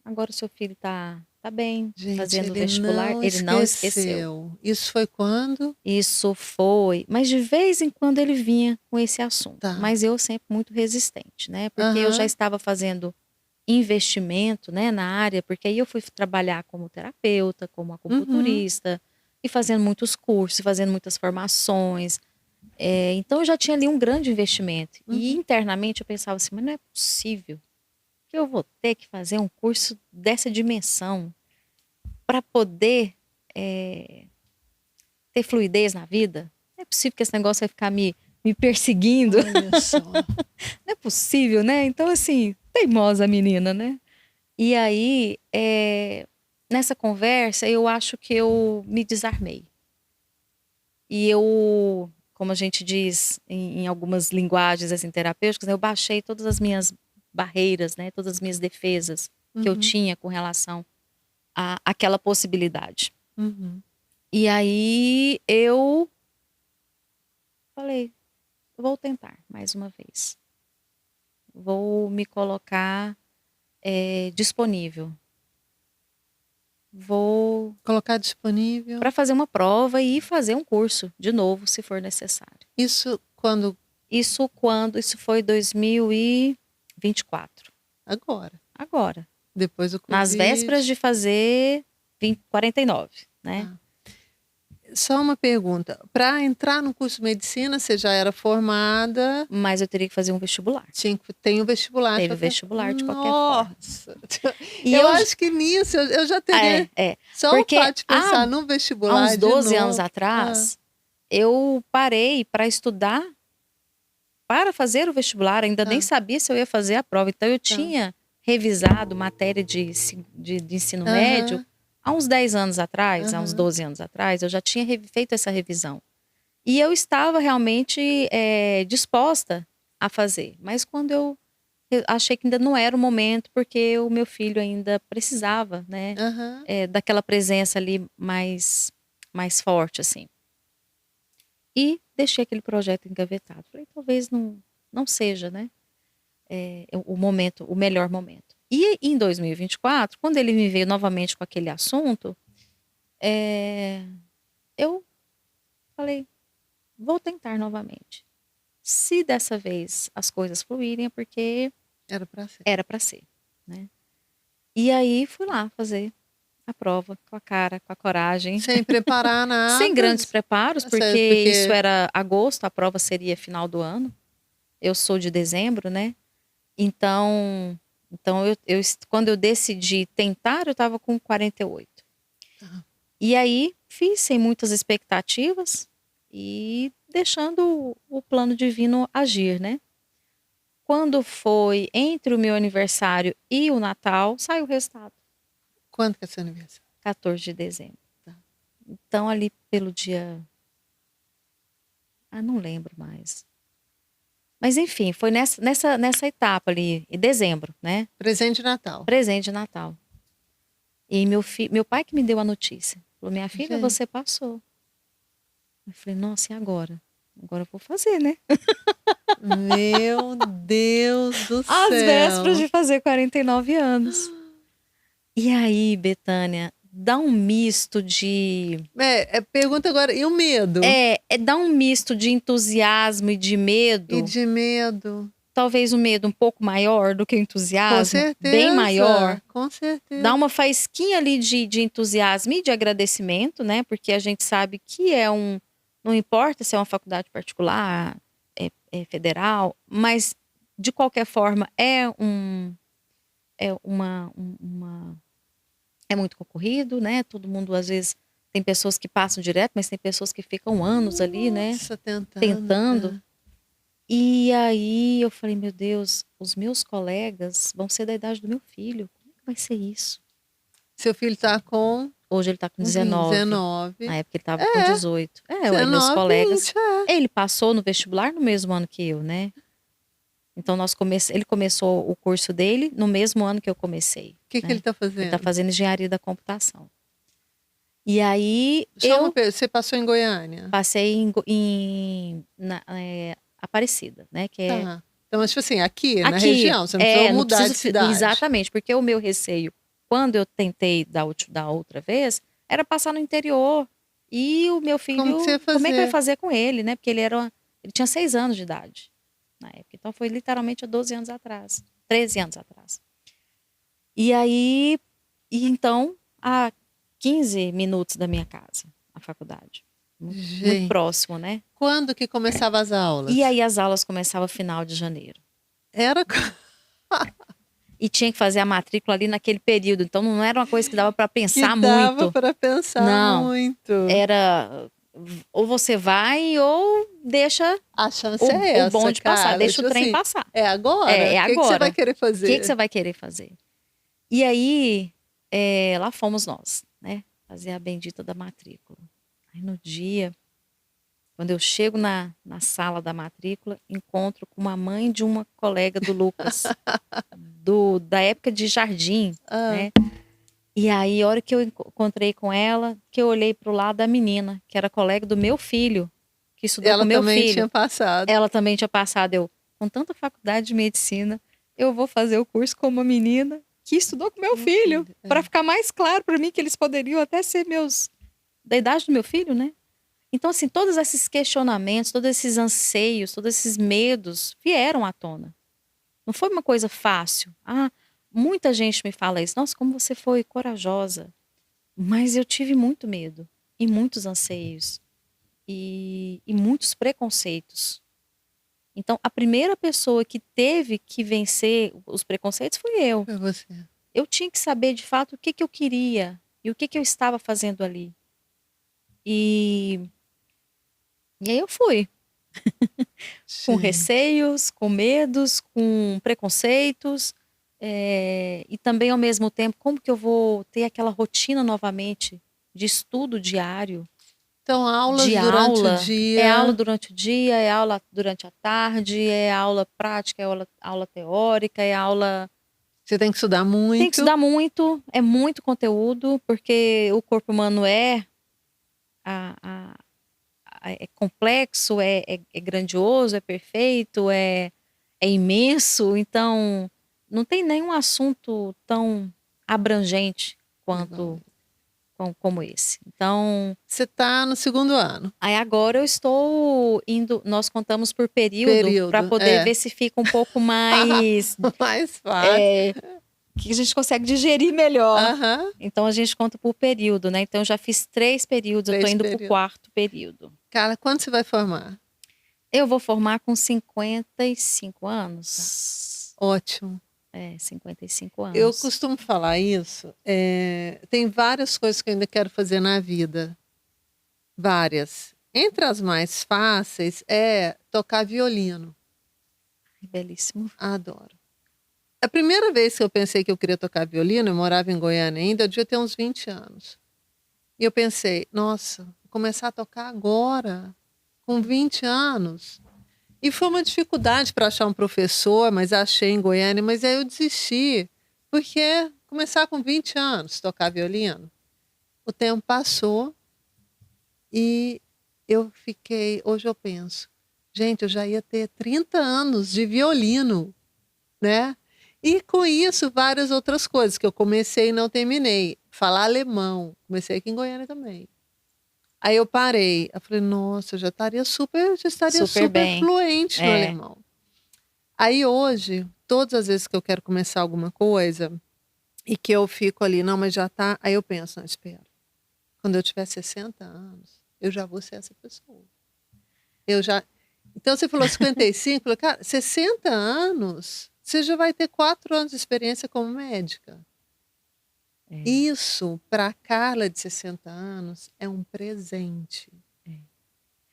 Speaker 2: agora o seu filho tá bem,
Speaker 1: Gente,
Speaker 2: fazendo
Speaker 1: ele
Speaker 2: vestibular.
Speaker 1: não
Speaker 2: Ele não esqueceu.
Speaker 1: esqueceu. Isso foi quando?
Speaker 2: Isso foi, mas de vez em quando ele vinha com esse assunto,
Speaker 1: Tá.
Speaker 2: mas eu sempre muito resistente, né? Porque eu já
Speaker 1: Aham.
Speaker 2: estava fazendo investimento, né, na área, porque aí eu fui trabalhar como terapeuta, como
Speaker 1: Uhum.
Speaker 2: acupunturista, e fazendo muitos cursos, fazendo muitas formações. Então eu já tinha ali um grande investimento. E
Speaker 1: Uhum.
Speaker 2: internamente eu pensava assim, mas não é possível que eu vou ter que fazer um curso dessa dimensão para poder ter fluidez na vida? Não é possível que esse negócio vai ficar me perseguindo.
Speaker 1: Olha só.
Speaker 2: Não é possível, né? Então, assim, teimosa a menina, né? E aí, nessa conversa, eu acho que eu me desarmei. E eu, como a gente diz em algumas linguagens assim, terapêuticas, né, eu baixei todas as minhas barreiras, né? Todas as minhas defesas que eu
Speaker 1: Uhum.
Speaker 2: tinha com relação àquela possibilidade.
Speaker 1: Uhum.
Speaker 2: E aí eu falei, vou tentar mais uma vez. Vou me colocar disponível. Vou
Speaker 1: Colocar disponível.
Speaker 2: para fazer uma prova e fazer um curso de novo, se for necessário.
Speaker 1: Isso quando?
Speaker 2: Isso foi 2024.
Speaker 1: Agora.
Speaker 2: Agora,
Speaker 1: Depois do
Speaker 2: nas vésperas
Speaker 1: Covid.
Speaker 2: de fazer 49, né?
Speaker 1: Tá. Só uma pergunta. Para entrar no curso de medicina, você já era formada,
Speaker 2: Mas eu teria que fazer um vestibular.
Speaker 1: tem o vestibular de
Speaker 2: Teve
Speaker 1: qualquer
Speaker 2: vestibular de qualquer forma.
Speaker 1: Nossa!
Speaker 2: E
Speaker 1: Eu
Speaker 2: eu
Speaker 1: acho que nisso eu já teria
Speaker 2: é,
Speaker 1: só o
Speaker 2: porque
Speaker 1: fato de pensar no
Speaker 2: há uns
Speaker 1: vestibular de
Speaker 2: 12 anos
Speaker 1: novo. Ah,
Speaker 2: atrás, eu parei para estudar para fazer o vestibular, ainda nem
Speaker 1: tá,
Speaker 2: sabia se eu ia fazer a prova. Então, eu
Speaker 1: tá.
Speaker 2: tinha revisado matéria de ensino médio
Speaker 1: Aham,
Speaker 2: há uns 10 anos atrás, há uns
Speaker 1: aham.
Speaker 2: 12 anos atrás, eu já tinha feito essa revisão. E eu estava realmente disposta a fazer. Mas quando eu achei que ainda não era o momento, porque o meu filho ainda precisava, né,
Speaker 1: Aham.
Speaker 2: daquela presença ali mais forte, assim. E deixei aquele projeto engavetado. Falei, talvez não seja, né, o momento, o melhor momento. E em 2024, quando ele me veio novamente com aquele assunto, eu falei, vou tentar novamente. Se dessa vez as coisas fluírem, é porque
Speaker 1: Era para ser.
Speaker 2: era para ser, né? E aí fui lá fazer a prova com a cara, com a coragem,
Speaker 1: Sem preparar
Speaker 2: sem
Speaker 1: nada,
Speaker 2: grandes preparos, porque isso
Speaker 1: porque
Speaker 2: era agosto, a prova seria final do ano. Eu sou de dezembro, né? Então quando eu decidi tentar, eu estava com 48.
Speaker 1: tá.
Speaker 2: E aí fiz sem muitas expectativas e deixando o plano divino agir, né? Quando foi entre o meu aniversário e o Natal, saiu o resultado,
Speaker 1: Quando que é seu aniversário?
Speaker 2: 14 de dezembro.
Speaker 1: Tá.
Speaker 2: Então ali pelo dia, não lembro mais. Mas enfim, foi nessa etapa ali, em dezembro, né?
Speaker 1: Presente de Natal.
Speaker 2: Presente de Natal. E meu pai que me deu a notícia. Falou, minha filha,
Speaker 1: Gente,
Speaker 2: você passou. Eu falei, nossa, e agora? Agora eu vou fazer, né?
Speaker 1: meu Deus do
Speaker 2: Às vésperas
Speaker 1: céu.
Speaker 2: de fazer 49 anos. E aí, Betânia, dá um misto de...
Speaker 1: Pergunta agora, e o medo?
Speaker 2: dá um misto de entusiasmo e de
Speaker 1: E
Speaker 2: medo.
Speaker 1: de medo?
Speaker 2: Talvez um medo um pouco maior do que o
Speaker 1: Com
Speaker 2: entusiasmo, bem maior.
Speaker 1: certeza, com
Speaker 2: Dá
Speaker 1: certeza.
Speaker 2: uma faísquinha ali de entusiasmo e de agradecimento, né? Porque a gente sabe que não importa se é uma faculdade particular, é federal, mas de qualquer forma é muito concorrido, né? Todo mundo às vezes tem pessoas que passam direto, mas tem pessoas que ficam anos ali, né?
Speaker 1: Nossa, tentando.
Speaker 2: Tentando. E aí eu falei, meu Deus, os meus colegas vão ser da idade do meu filho. Como é que vai ser isso?
Speaker 1: Seu filho tá com
Speaker 2: Hoje ele tá com
Speaker 1: 20,
Speaker 2: 19. Na
Speaker 1: 19.
Speaker 2: época ele tava com
Speaker 1: É,
Speaker 2: 18. Ué, meus
Speaker 1: 19,
Speaker 2: colegas.
Speaker 1: 20, é.
Speaker 2: Ele passou no vestibular no mesmo ano que eu, né? Então ele começou o curso dele no mesmo ano que eu comecei,
Speaker 1: O que
Speaker 2: né?
Speaker 1: ele tá
Speaker 2: Ele tá
Speaker 1: fazendo?
Speaker 2: fazendo engenharia da computação. E aí
Speaker 1: Só uma
Speaker 2: eu
Speaker 1: pergunta, você passou em Goiânia?
Speaker 2: passei Aparecida, né? Que é
Speaker 1: Tá. Então, mas tipo assim, aqui, na
Speaker 2: aqui.
Speaker 1: região, você não precisou
Speaker 2: Não
Speaker 1: mudar
Speaker 2: preciso
Speaker 1: de cidade.
Speaker 2: exatamente, porque o meu receio, quando eu tentei da outra vez, era passar no interior. E o meu
Speaker 1: Como que você
Speaker 2: filho,
Speaker 1: ia
Speaker 2: como é que eu ia
Speaker 1: fazer?
Speaker 2: fazer com ele, né? Porque ele tinha 6 anos de idade na época. Então foi literalmente há 12 anos atrás, 13 anos atrás. E aí, então, a 15 minutos da minha casa, a faculdade. Muito
Speaker 1: Gente,
Speaker 2: próximo, né?
Speaker 1: quando que começava as aulas?
Speaker 2: E aí as aulas começavam final de janeiro.
Speaker 1: Era.
Speaker 2: E tinha que fazer a matrícula ali naquele período. Então não era uma coisa que dava para
Speaker 1: Que
Speaker 2: pensar
Speaker 1: dava
Speaker 2: muito.
Speaker 1: para pensar
Speaker 2: Não,
Speaker 1: muito.
Speaker 2: era ou você vai ou deixa
Speaker 1: A chance é
Speaker 2: o
Speaker 1: essa,
Speaker 2: bonde passar,
Speaker 1: cara.
Speaker 2: deixa o
Speaker 1: Tipo
Speaker 2: trem
Speaker 1: assim,
Speaker 2: passar.
Speaker 1: é agora?
Speaker 2: É
Speaker 1: O que que você vai
Speaker 2: agora.
Speaker 1: querer
Speaker 2: O que
Speaker 1: fazer?
Speaker 2: você vai querer fazer? E aí, lá fomos nós, né? Fazer a bendita da matrícula. Aí no dia, quando eu chego na sala da matrícula, encontro com uma mãe de uma colega do Lucas, da época de jardim,
Speaker 1: Ah,
Speaker 2: né? E aí, a hora que eu encontrei com ela, que eu olhei pro lado da menina, que era colega do meu filho, que estudou com
Speaker 1: ela
Speaker 2: meu
Speaker 1: também
Speaker 2: filho.
Speaker 1: tinha passado.
Speaker 2: Ela também tinha passado. Eu, com tanta faculdade de medicina, eu vou fazer o curso com uma menina que estudou com meu filho, para ficar mais claro para mim que eles poderiam até ser da idade do meu filho, né? Então, assim, todos esses questionamentos, todos esses anseios, todos esses medos vieram à tona. Não foi uma coisa fácil. Muita gente me fala isso. Nossa, como você foi corajosa. Mas eu tive muito medo e muitos anseios e muitos preconceitos. Então, a primeira pessoa que teve que vencer os preconceitos fui eu.
Speaker 1: Foi você.
Speaker 2: Eu tinha que saber de fato o que eu queria e o que eu estava fazendo ali. E aí eu fui, com
Speaker 1: Gente,
Speaker 2: receios, com medos, com preconceitos, e também ao mesmo tempo, como que eu vou ter aquela rotina novamente de estudo diário,
Speaker 1: então, aulas
Speaker 2: de
Speaker 1: durante o
Speaker 2: aula? É aula
Speaker 1: dia.
Speaker 2: durante o dia, é aula durante a tarde, é aula prática, é aula teórica, é aula.
Speaker 1: Você tem que estudar
Speaker 2: Tem que
Speaker 1: muito.
Speaker 2: estudar muito, é muito conteúdo, porque o corpo humano a- a- é complexo, é grandioso, é perfeito, é imenso, então não tem nenhum assunto tão abrangente
Speaker 1: Igual.
Speaker 2: quanto como esse. Então,
Speaker 1: Você está no segundo ano.
Speaker 2: aí agora eu estou indo, nós contamos por período para
Speaker 1: Período,
Speaker 2: poder
Speaker 1: é.
Speaker 2: ver se fica um pouco mais,
Speaker 1: Mais fácil.
Speaker 2: é, que a gente consegue digerir melhor.
Speaker 1: Aham,
Speaker 2: Então a gente conta por período, né? Então eu já fiz 3 períodos, eu estou
Speaker 1: 3
Speaker 2: indo para o
Speaker 1: períodos.
Speaker 2: 4º período.
Speaker 1: Cara, quando você vai formar?
Speaker 2: Eu vou formar com 55 anos.
Speaker 1: Ótimo.
Speaker 2: 55
Speaker 1: Eu
Speaker 2: anos.
Speaker 1: costumo falar isso. Tem várias coisas que eu ainda quero fazer na vida. Várias. Entre as mais fáceis é tocar violino.
Speaker 2: Belíssimo.
Speaker 1: Adoro. A primeira vez que eu pensei que eu queria tocar violino, eu morava em Goiânia ainda, eu devia ter uns 20 anos. E eu pensei, nossa, vou começar a tocar agora, com 20 anos. E foi uma dificuldade para achar um professor, mas achei em Goiânia, mas aí eu desisti, porque começar com 20 anos, tocar violino. O tempo passou e eu fiquei, hoje eu penso, gente, eu já ia ter 30 anos de violino, né? E com isso, várias outras coisas que eu comecei e não terminei. Falar alemão, comecei aqui em Goiânia também. Aí eu parei, eu falei, nossa, eu já estaria
Speaker 2: Super
Speaker 1: super
Speaker 2: bem.
Speaker 1: fluente no
Speaker 2: É.
Speaker 1: alemão. Aí hoje, todas as vezes que eu quero começar alguma coisa e que eu fico ali, não, mas já tá, aí eu penso, não, espera. Quando eu tiver 60 anos, eu já vou ser essa pessoa. Eu já. Então você falou 55, eu falei, cara, 60 anos, você já vai ter 4 anos de experiência como médica. Isso, para a Carla de 60 anos, é um presente.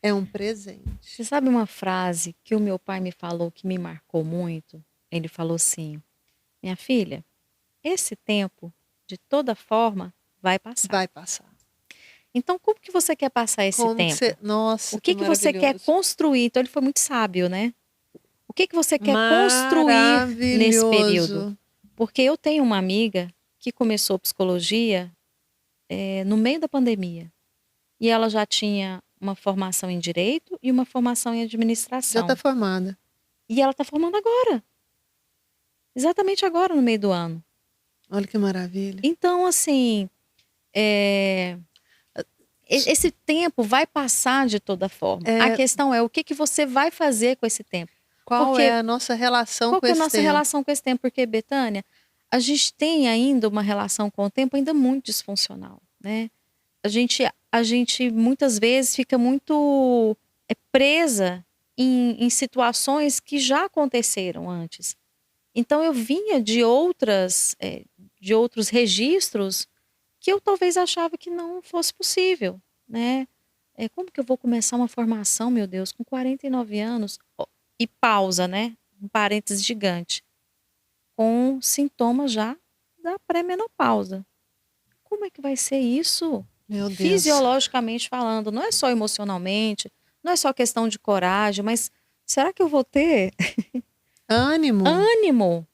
Speaker 1: É um presente.
Speaker 2: Você sabe uma frase que o meu pai me falou que me marcou muito? Ele falou assim: minha filha, esse tempo, de toda forma, vai passar.
Speaker 1: Vai passar.
Speaker 2: Então, como que você quer passar esse
Speaker 1: Como que você...
Speaker 2: tempo? O
Speaker 1: Nossa, que
Speaker 2: que você quer
Speaker 1: maravilhoso.
Speaker 2: construir? Então, ele foi muito sábio, né? O que você quer construir nesse período?
Speaker 1: Maravilhoso.
Speaker 2: Porque eu tenho uma amiga que começou psicologia no meio da pandemia. E ela já tinha uma formação em direito e uma formação em
Speaker 1: Já
Speaker 2: administração.
Speaker 1: está formada.
Speaker 2: E ela está formando agora. Exatamente agora, no meio do ano.
Speaker 1: Olha que maravilha.
Speaker 2: Então, assim, esse tempo vai passar de toda forma. A questão é o que você vai fazer com esse tempo.
Speaker 1: Qual é a nossa relação
Speaker 2: Qual
Speaker 1: com
Speaker 2: que é a
Speaker 1: esse
Speaker 2: nossa
Speaker 1: tempo?
Speaker 2: relação com esse tempo? Porque, Betânia, a gente tem ainda uma relação com o tempo ainda muito disfuncional, né? A gente muitas vezes fica muito presa em situações que já aconteceram antes. Então eu vinha de outros registros que eu talvez achava que não fosse possível, né? Como que eu vou começar uma formação, meu Deus, com 49 anos? E pausa, né? Um parênteses gigante. Com sintomas já da pré-menopausa. Como é que vai ser isso?
Speaker 1: Meu Deus.
Speaker 2: Fisiologicamente falando, não é só emocionalmente, não é só questão de coragem, mas será que eu vou ter ânimo,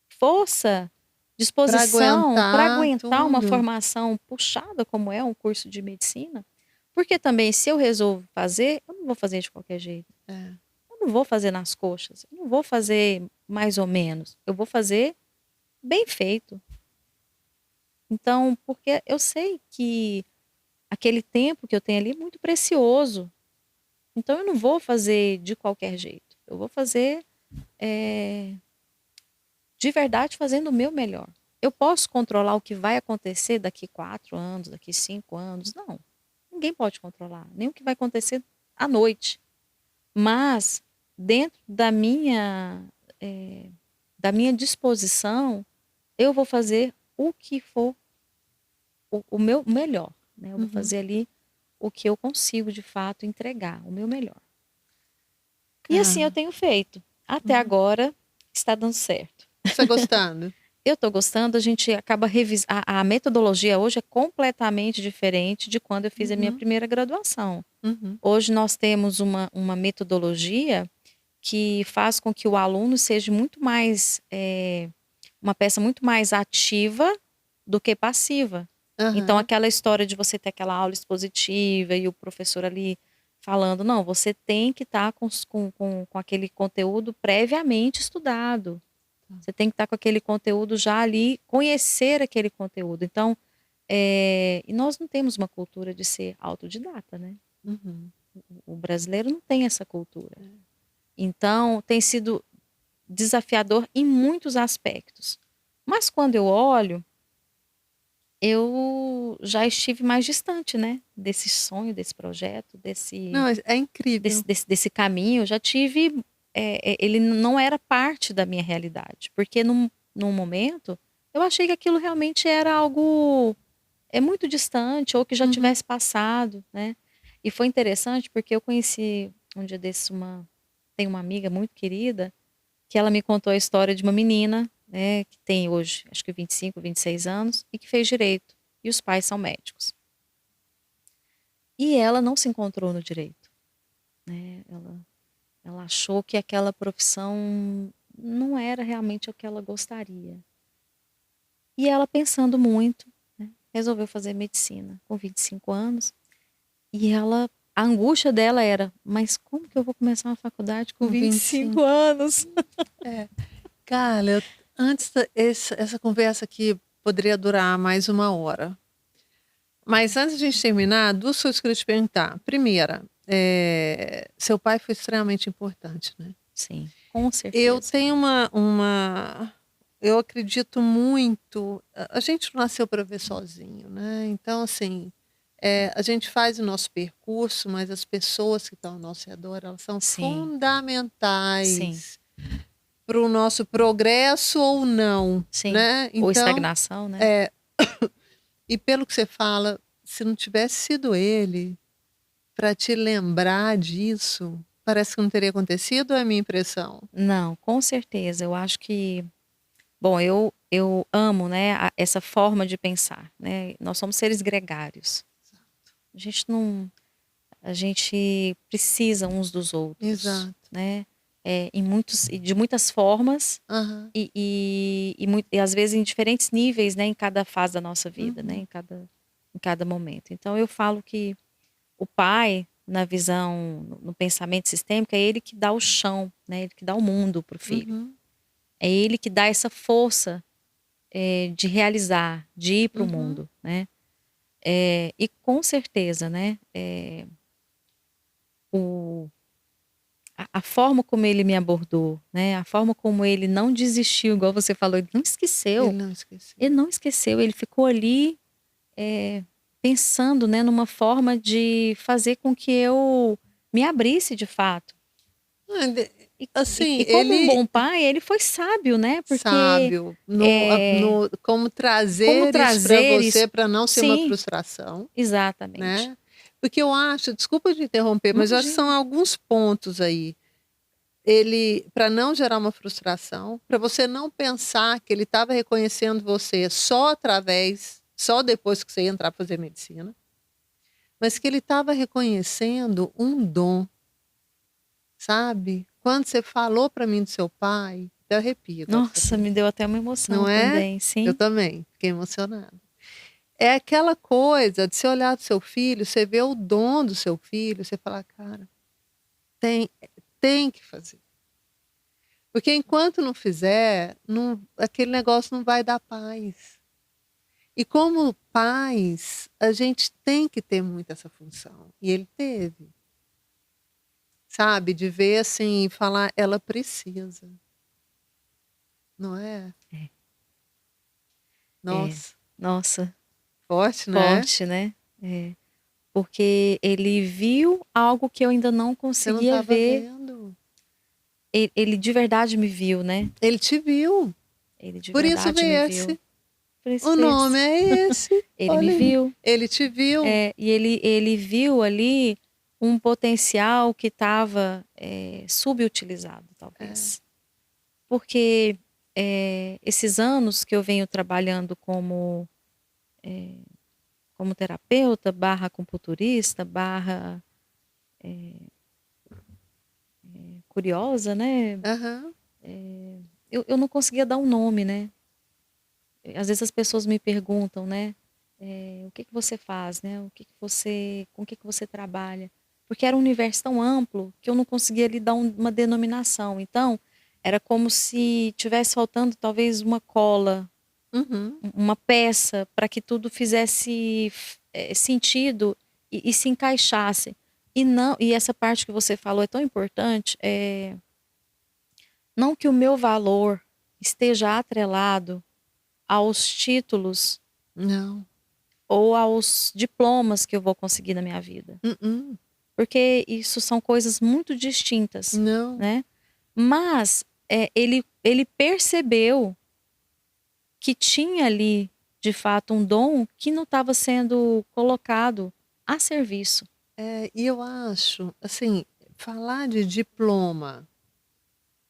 Speaker 2: força, disposição para aguentar uma formação puxada como é um curso de medicina? Porque também, se eu resolvo fazer, eu não vou fazer de qualquer jeito. Eu não vou fazer nas coxas, eu não vou fazer mais ou menos, eu vou fazer bem feito. Então, porque eu sei que aquele tempo que eu tenho ali é muito precioso. Então, eu não vou fazer de qualquer jeito. Eu vou fazer de verdade fazendo o meu melhor. Eu posso controlar o que vai acontecer daqui 4 anos, daqui 5 anos? Não. Ninguém pode controlar. Nem o que vai acontecer à noite. Mas, dentro da minha disposição, eu vou fazer o que for o meu melhor. Né? Eu vou fazer ali o que eu consigo, de fato, entregar, o meu melhor. E assim eu tenho feito. Até agora, está dando certo.
Speaker 1: Está gostando?
Speaker 2: Eu estou gostando, a gente acaba revisando. A metodologia hoje é completamente diferente de quando eu fiz a minha primeira graduação. Hoje nós temos uma metodologia que faz com que o aluno seja muito mais, uma peça muito mais ativa do que passiva. Então, aquela história de você ter aquela aula expositiva e o professor ali falando, não, você tem que estar com aquele conteúdo previamente estudado. Você tem que estar com aquele conteúdo já ali, conhecer aquele conteúdo. Então, e nós não temos uma cultura de ser autodidata, né? O brasileiro não tem essa cultura. Então, tem sido desafiador em muitos aspectos. Mas quando eu olho, eu já estive mais distante, né? Desse sonho, desse projeto,
Speaker 1: Não, é incrível.
Speaker 2: Desse caminho. Eu já tive... ele não era parte da minha realidade. Porque num momento, eu achei que aquilo realmente era algo muito distante, ou que já tivesse passado, né? E foi interessante porque eu conheci um dia desses tem uma amiga muito querida que ela me contou a história de uma menina, né, que tem hoje, acho que 25, 26 anos, e que fez direito. E os pais são médicos. E ela não se encontrou no direito. Né? Ela achou que aquela profissão não era realmente o que ela gostaria. E ela, pensando muito, né, resolveu fazer medicina com 25 anos. E a angústia dela era, mas como que eu vou começar uma faculdade com 25 anos?
Speaker 1: Carla, essa conversa aqui poderia durar mais 1 hora. Mas antes de a gente terminar, 2 coisas que eu queria te perguntar. Primeira, seu pai foi extremamente importante, né?
Speaker 2: Sim, com certeza.
Speaker 1: Eu tenho eu acredito muito... A gente não nasceu para ver sozinho, né? Então, assim, a gente faz o nosso percurso, mas as pessoas que estão ao nosso redor, elas são fundamentais para o nosso progresso ou não.
Speaker 2: Sim,
Speaker 1: né? Então,
Speaker 2: ou estagnação, né?
Speaker 1: E pelo que você fala, se não tivesse sido ele, para te lembrar disso, parece que não teria acontecido, ou é a minha impressão?
Speaker 2: Não, com certeza. Eu acho que, bom, eu amo, né, essa forma de pensar, né? Nós somos seres gregários. A gente não, a gente precisa uns dos outros,
Speaker 1: Exato.
Speaker 2: né? De muitas formas
Speaker 1: Aham.
Speaker 2: e às vezes em diferentes níveis, né, em cada fase da nossa vida, né,
Speaker 1: Uhum.
Speaker 2: em cada momento. Então eu falo que o pai, na visão, no pensamento sistêmico, é ele que dá o chão, né, ele que dá o mundo para o filho.
Speaker 1: Uhum.
Speaker 2: É ele que dá essa força de realizar, de ir para o
Speaker 1: Uhum.
Speaker 2: mundo, né? E com certeza, né, o, a forma como ele me abordou, né, a forma como ele não desistiu, igual você falou, ele não esqueceu.
Speaker 1: Ele não esqueceu.
Speaker 2: Ele não esqueceu, ele ficou ali pensando, né, numa forma de fazer com que eu me abrisse de fato.
Speaker 1: Ah,
Speaker 2: E,
Speaker 1: assim,
Speaker 2: e como um
Speaker 1: ele
Speaker 2: bom pai, ele foi sábio, né? Porque
Speaker 1: sábio no como
Speaker 2: como
Speaker 1: trazer isso para
Speaker 2: trazer isso.
Speaker 1: você para não ser uma
Speaker 2: Sim,
Speaker 1: frustração,
Speaker 2: exatamente.
Speaker 1: né. Porque eu acho, desculpa te interromper, mas eu acho que são
Speaker 2: Imagina.
Speaker 1: alguns pontos aí. Ele para não gerar uma frustração, para você não pensar que ele estava reconhecendo você só depois que você ia entrar pra fazer medicina, mas que ele estava reconhecendo um dom, sabe. Quando você falou para mim do seu pai, até arrepio agora de
Speaker 2: Nossa,
Speaker 1: saber.
Speaker 2: me deu até uma emoção
Speaker 1: Não é?
Speaker 2: também,
Speaker 1: Eu
Speaker 2: sim.
Speaker 1: também, fiquei emocionada. É aquela coisa de você olhar do seu filho, você vê o dom do seu filho, você fala: "Cara, tem tem que fazer". Porque enquanto não fizer, aquele negócio não vai dar paz. E como pais, a gente tem que ter muito essa função, e ele teve, sabe, de ver assim e falar: "Ela precisa", não é?
Speaker 2: É, é.
Speaker 1: Nossa,
Speaker 2: Nossa,
Speaker 1: forte, né?
Speaker 2: forte, né? É. Porque ele viu algo que eu ainda não
Speaker 1: Você não
Speaker 2: conseguia
Speaker 1: estava
Speaker 2: ver.
Speaker 1: vendo.
Speaker 2: Ele de verdade me viu, né?
Speaker 1: Ele te viu,
Speaker 2: Ele de
Speaker 1: por isso
Speaker 2: verdade me viu.
Speaker 1: vê-se.
Speaker 2: Por isso
Speaker 1: O
Speaker 2: fez.
Speaker 1: nome é esse.
Speaker 2: Ele me
Speaker 1: Olha aí.
Speaker 2: viu.
Speaker 1: Ele te viu.
Speaker 2: E ele viu ali um potencial que estava subutilizado,
Speaker 1: É.
Speaker 2: talvez. Porque esses anos que eu venho trabalhando como terapeuta, barra acupunturista, barra curiosa, né?
Speaker 1: Aham.
Speaker 2: Eu não conseguia dar um nome, né? Às vezes as pessoas me perguntam, né? O que que você faz, né? Com o que que você trabalha? Porque era um universo tão amplo que eu não conseguia lhe dar uma denominação. Então, era como se tivesse faltando talvez uma cola,
Speaker 1: Uhum.
Speaker 2: uma peça para que tudo fizesse sentido e se encaixasse. E essa parte que você falou é tão importante, não que o meu valor esteja atrelado aos títulos
Speaker 1: Não.
Speaker 2: ou aos diplomas que eu vou conseguir na minha vida.
Speaker 1: Mm-mm.
Speaker 2: Porque isso são coisas muito distintas,
Speaker 1: Não.
Speaker 2: né? Mas ele percebeu que tinha ali, de fato, um dom que não estava sendo colocado a serviço.
Speaker 1: E eu acho, assim, falar de diploma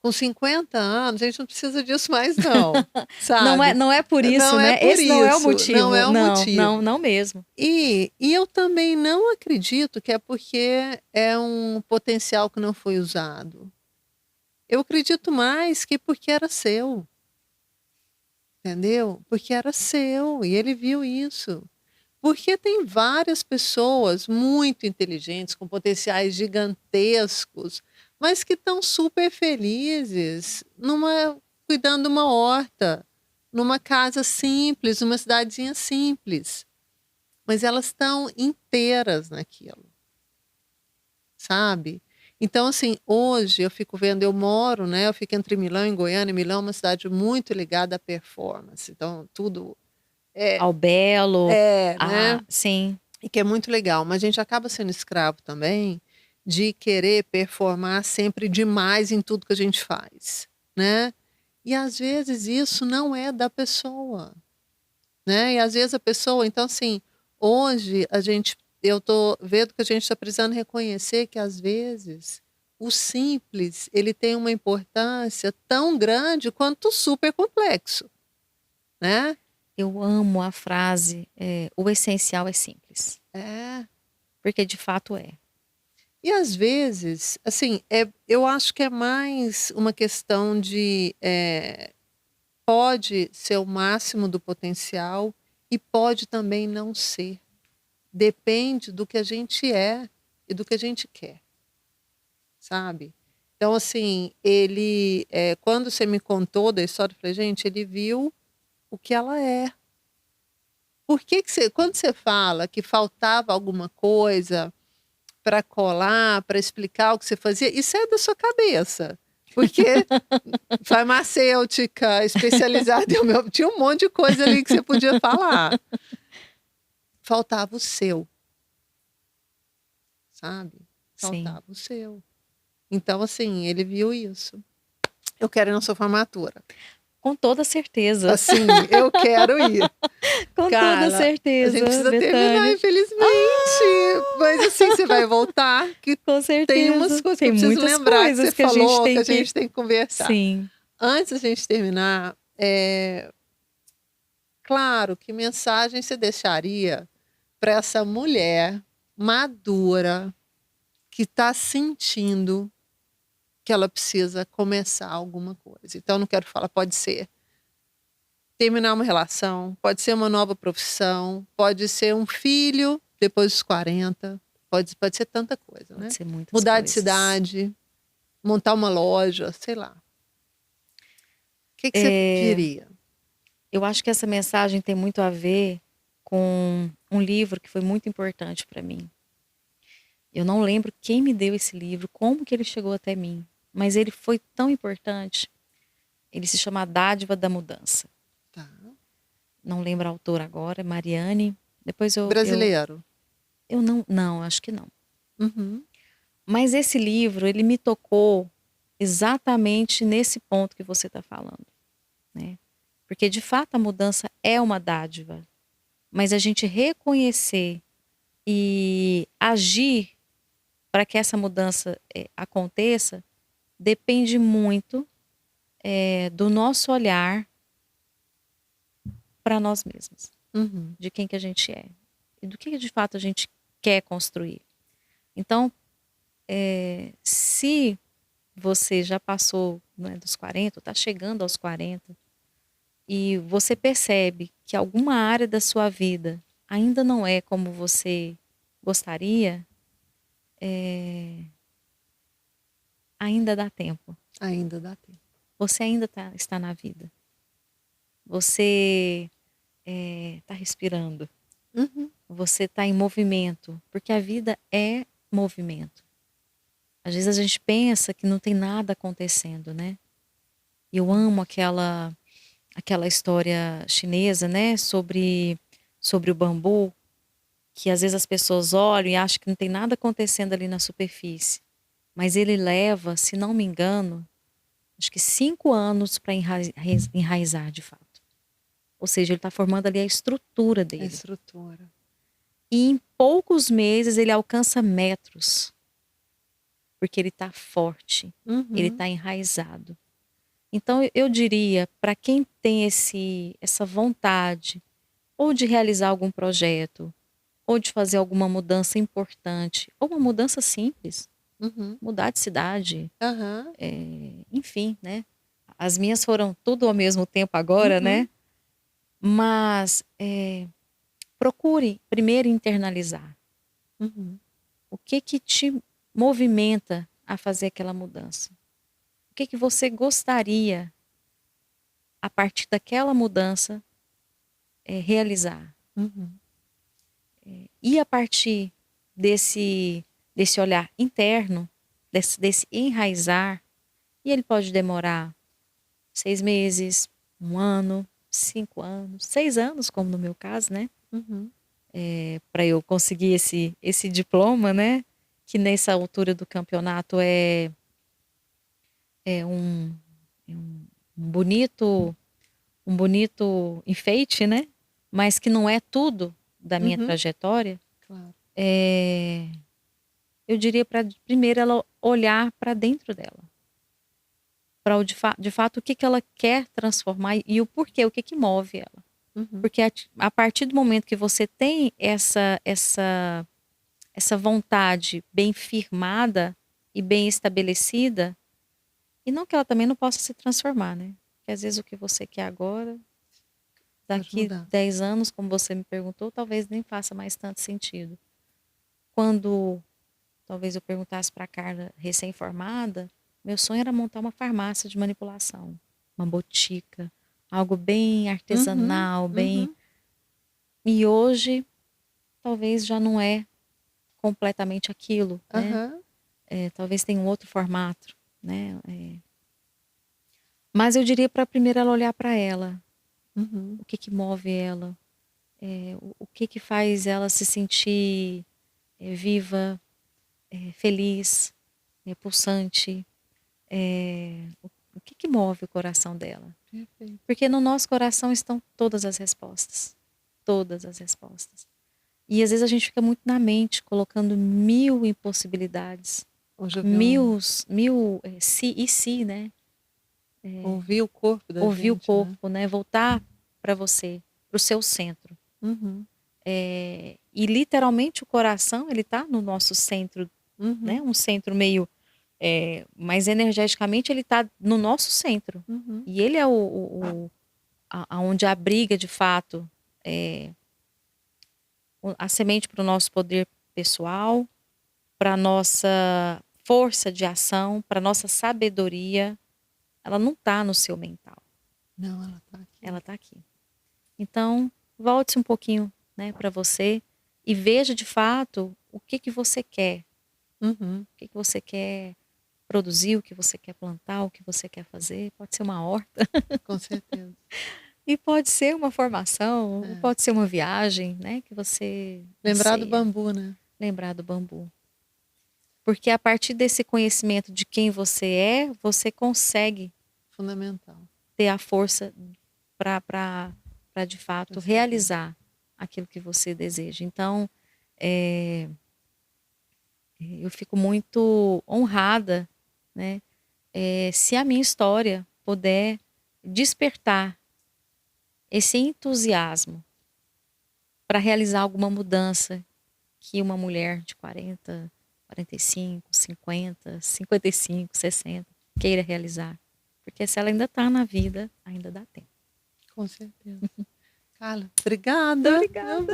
Speaker 1: com 50 anos, a gente não precisa disso mais não, sabe.
Speaker 2: Não é por isso,
Speaker 1: Não é
Speaker 2: né?
Speaker 1: por
Speaker 2: Esse não é o
Speaker 1: isso, não
Speaker 2: motivo.
Speaker 1: é o
Speaker 2: Não, não,
Speaker 1: motivo.
Speaker 2: não mesmo.
Speaker 1: E eu também não acredito que é porque é um potencial que não foi usado. Eu acredito mais que porque era seu, entendeu? Porque era seu e ele viu isso. Porque tem várias pessoas muito inteligentes, com potenciais gigantescos, mas que estão super felizes cuidando de uma horta, numa casa simples, numa cidadezinha simples. Mas elas estão inteiras naquilo, sabe? Então, assim, hoje eu fico vendo, eu moro, né? Eu fico entre Milão e Goiânia. Milão é uma cidade muito ligada à performance. Então, tudo é,
Speaker 2: Ao belo,
Speaker 1: né?
Speaker 2: sim.
Speaker 1: E que é muito legal, mas a gente acaba sendo escravo também de querer performar sempre demais em tudo que a gente faz, né. E às vezes isso não é da pessoa, né, e às vezes a pessoa então assim, hoje a gente eu tô vendo que a gente está precisando reconhecer que, às vezes, o simples, ele tem uma importância tão grande quanto o super complexo, né?
Speaker 2: Eu amo a frase, o essencial é simples.
Speaker 1: É.
Speaker 2: Porque de fato é.
Speaker 1: E às vezes, assim, eu acho que é mais uma questão de pode ser o máximo do potencial e pode também não ser. Depende do que a gente é e do que a gente quer, sabe? Então, assim, ele, quando você me contou da história, eu falei, gente, ele viu o que ela é. Por que que quando você fala que faltava alguma coisa para colar, para explicar o que você fazia, isso é da sua cabeça. Porque farmacêutica, especializada em tinha um monte de coisa ali que você podia falar. Faltava o seu, sabe?
Speaker 2: Sim.
Speaker 1: Faltava o seu. Então, assim, ele viu isso. Eu quero ir na sua formatura.
Speaker 2: Com toda certeza.
Speaker 1: Assim, eu quero ir.
Speaker 2: Com toda
Speaker 1: Carla, a
Speaker 2: certeza,
Speaker 1: gente precisa terminar,
Speaker 2: Bethânia.
Speaker 1: infelizmente. Mas assim, você vai voltar, que
Speaker 2: Com certeza.
Speaker 1: tem umas coisas que
Speaker 2: Tem
Speaker 1: eu preciso
Speaker 2: muitas
Speaker 1: lembrar que
Speaker 2: coisas
Speaker 1: você
Speaker 2: que a gente
Speaker 1: falou,
Speaker 2: tem
Speaker 1: que a gente tem que conversar.
Speaker 2: Sim.
Speaker 1: Antes da gente terminar, claro, que mensagem você deixaria para essa mulher madura que está sentindo que ela precisa começar alguma coisa? Então, não quero falar, pode ser terminar uma relação, pode ser uma nova profissão, pode ser um filho depois dos 40, pode ser tanta coisa, né?
Speaker 2: Pode ser muitas
Speaker 1: Mudar
Speaker 2: coisas.
Speaker 1: de cidade, montar uma loja, sei lá. O que você diria?
Speaker 2: Eu acho que essa mensagem tem muito a ver com um livro que foi muito importante para mim. Eu não lembro quem me deu esse livro, como que ele chegou até mim, mas ele foi tão importante. Ele se chama A Dádiva da Mudança.
Speaker 1: Tá.
Speaker 2: Não lembro a autora agora, Mariane. Depois
Speaker 1: Brasileiro?
Speaker 2: Eu não, acho que não.
Speaker 1: Uhum.
Speaker 2: Mas esse livro, ele me tocou exatamente nesse ponto que você está falando, né? Porque de fato a mudança é uma dádiva, mas a gente reconhecer e agir para que essa mudança aconteça depende muito do nosso olhar para nós mesmos, de quem que a gente é e do que de fato a gente quer construir. Então, se você já passou, né, dos 40, está chegando aos 40, e você percebe que alguma área da sua vida ainda não é como você gostaria, ainda dá tempo.
Speaker 1: Ainda dá tempo.
Speaker 2: Você ainda está na vida. Você está respirando. Você está em movimento, porque a vida é movimento. Às vezes a gente pensa que não tem nada acontecendo, né? Eu amo aquela história chinesa, né? Sobre o bambu, que às vezes as pessoas olham e acham que não tem nada acontecendo ali na superfície. Mas ele leva, se não me engano, acho que 5 anos para enraizar de fato. Ou seja, ele está formando ali a estrutura dele.
Speaker 1: A estrutura.
Speaker 2: E em poucos meses ele alcança metros. Porque ele está forte, ele está enraizado. Então eu diria, para quem tem essa vontade, ou de realizar algum projeto, ou de fazer alguma mudança importante, ou uma mudança simples, mudar de cidade, enfim, né? As minhas foram tudo ao mesmo tempo agora, né? Mas procure primeiro internalizar. O que te movimenta a fazer aquela mudança? O que você gostaria, a partir daquela mudança, realizar? E a partir desse olhar interno, desse enraizar, e ele pode demorar 6 meses, 1 ano, 5 anos, 6 anos, como no meu caso, né? Para eu conseguir esse diploma, né? Que nessa altura do campeonato é um bonito enfeite, né? Mas que não é tudo da minha trajetória.
Speaker 1: Claro.
Speaker 2: Eu diria para primeiro ela olhar para dentro dela. Para de fato o que ela quer transformar e o porquê, o que move ela.
Speaker 1: Uhum.
Speaker 2: Porque a partir do momento que você tem essa vontade bem firmada e bem estabelecida, e não que ela também não possa se transformar, né? Porque às vezes o que você quer agora, daqui 10 anos, como você me perguntou, talvez nem faça mais tanto sentido. Quando talvez eu perguntasse para a Carla, recém-formada, meu sonho era montar uma farmácia de manipulação, uma botica, algo bem artesanal, bem... E hoje, talvez já não é completamente aquilo, né? Talvez tenha um outro formato, né? Mas eu diria para primeiro ela olhar para ela, o que move ela, o que faz ela se sentir viva, feliz, pulsante, o que move o coração dela.
Speaker 1: Perfeito.
Speaker 2: Porque no nosso coração estão todas as respostas, todas as respostas. E às vezes a gente fica muito na mente, colocando 1000 impossibilidades, mil se e se, né?
Speaker 1: Ouvir o corpo da
Speaker 2: ouvir
Speaker 1: gente,
Speaker 2: o corpo, né? Voltar para você, para o seu centro. E literalmente o coração, ele tá no nosso centro, né? Um centro meio, mas energeticamente ele tá no nosso centro. E ele é onde abriga de fato a semente para o nosso poder pessoal, para nossa força de ação, para nossa sabedoria. Ela não tá no seu mental.
Speaker 1: Não, ela tá aqui.
Speaker 2: Ela tá aqui. Então, volte-se um pouquinho, né, para você e veja de fato o que você quer. O que você quer produzir, o que você quer plantar, o que você quer fazer. Pode ser uma horta.
Speaker 1: Com certeza.
Speaker 2: E pode ser uma formação, pode ser uma viagem, né, que você
Speaker 1: lembrar do bambu, né?
Speaker 2: Lembrar do bambu. Porque a partir desse conhecimento de quem você consegue
Speaker 1: fundamental
Speaker 2: ter a força para de fato realizar aquilo que você deseja. Então, eu fico muito honrada, né, se a minha história puder despertar esse entusiasmo para realizar alguma mudança que uma mulher de 40, 45, 50, 55, 60 queira realizar. Porque se ela ainda está na vida, ainda dá tempo.
Speaker 1: Com certeza. Carla, obrigada.
Speaker 2: Obrigada.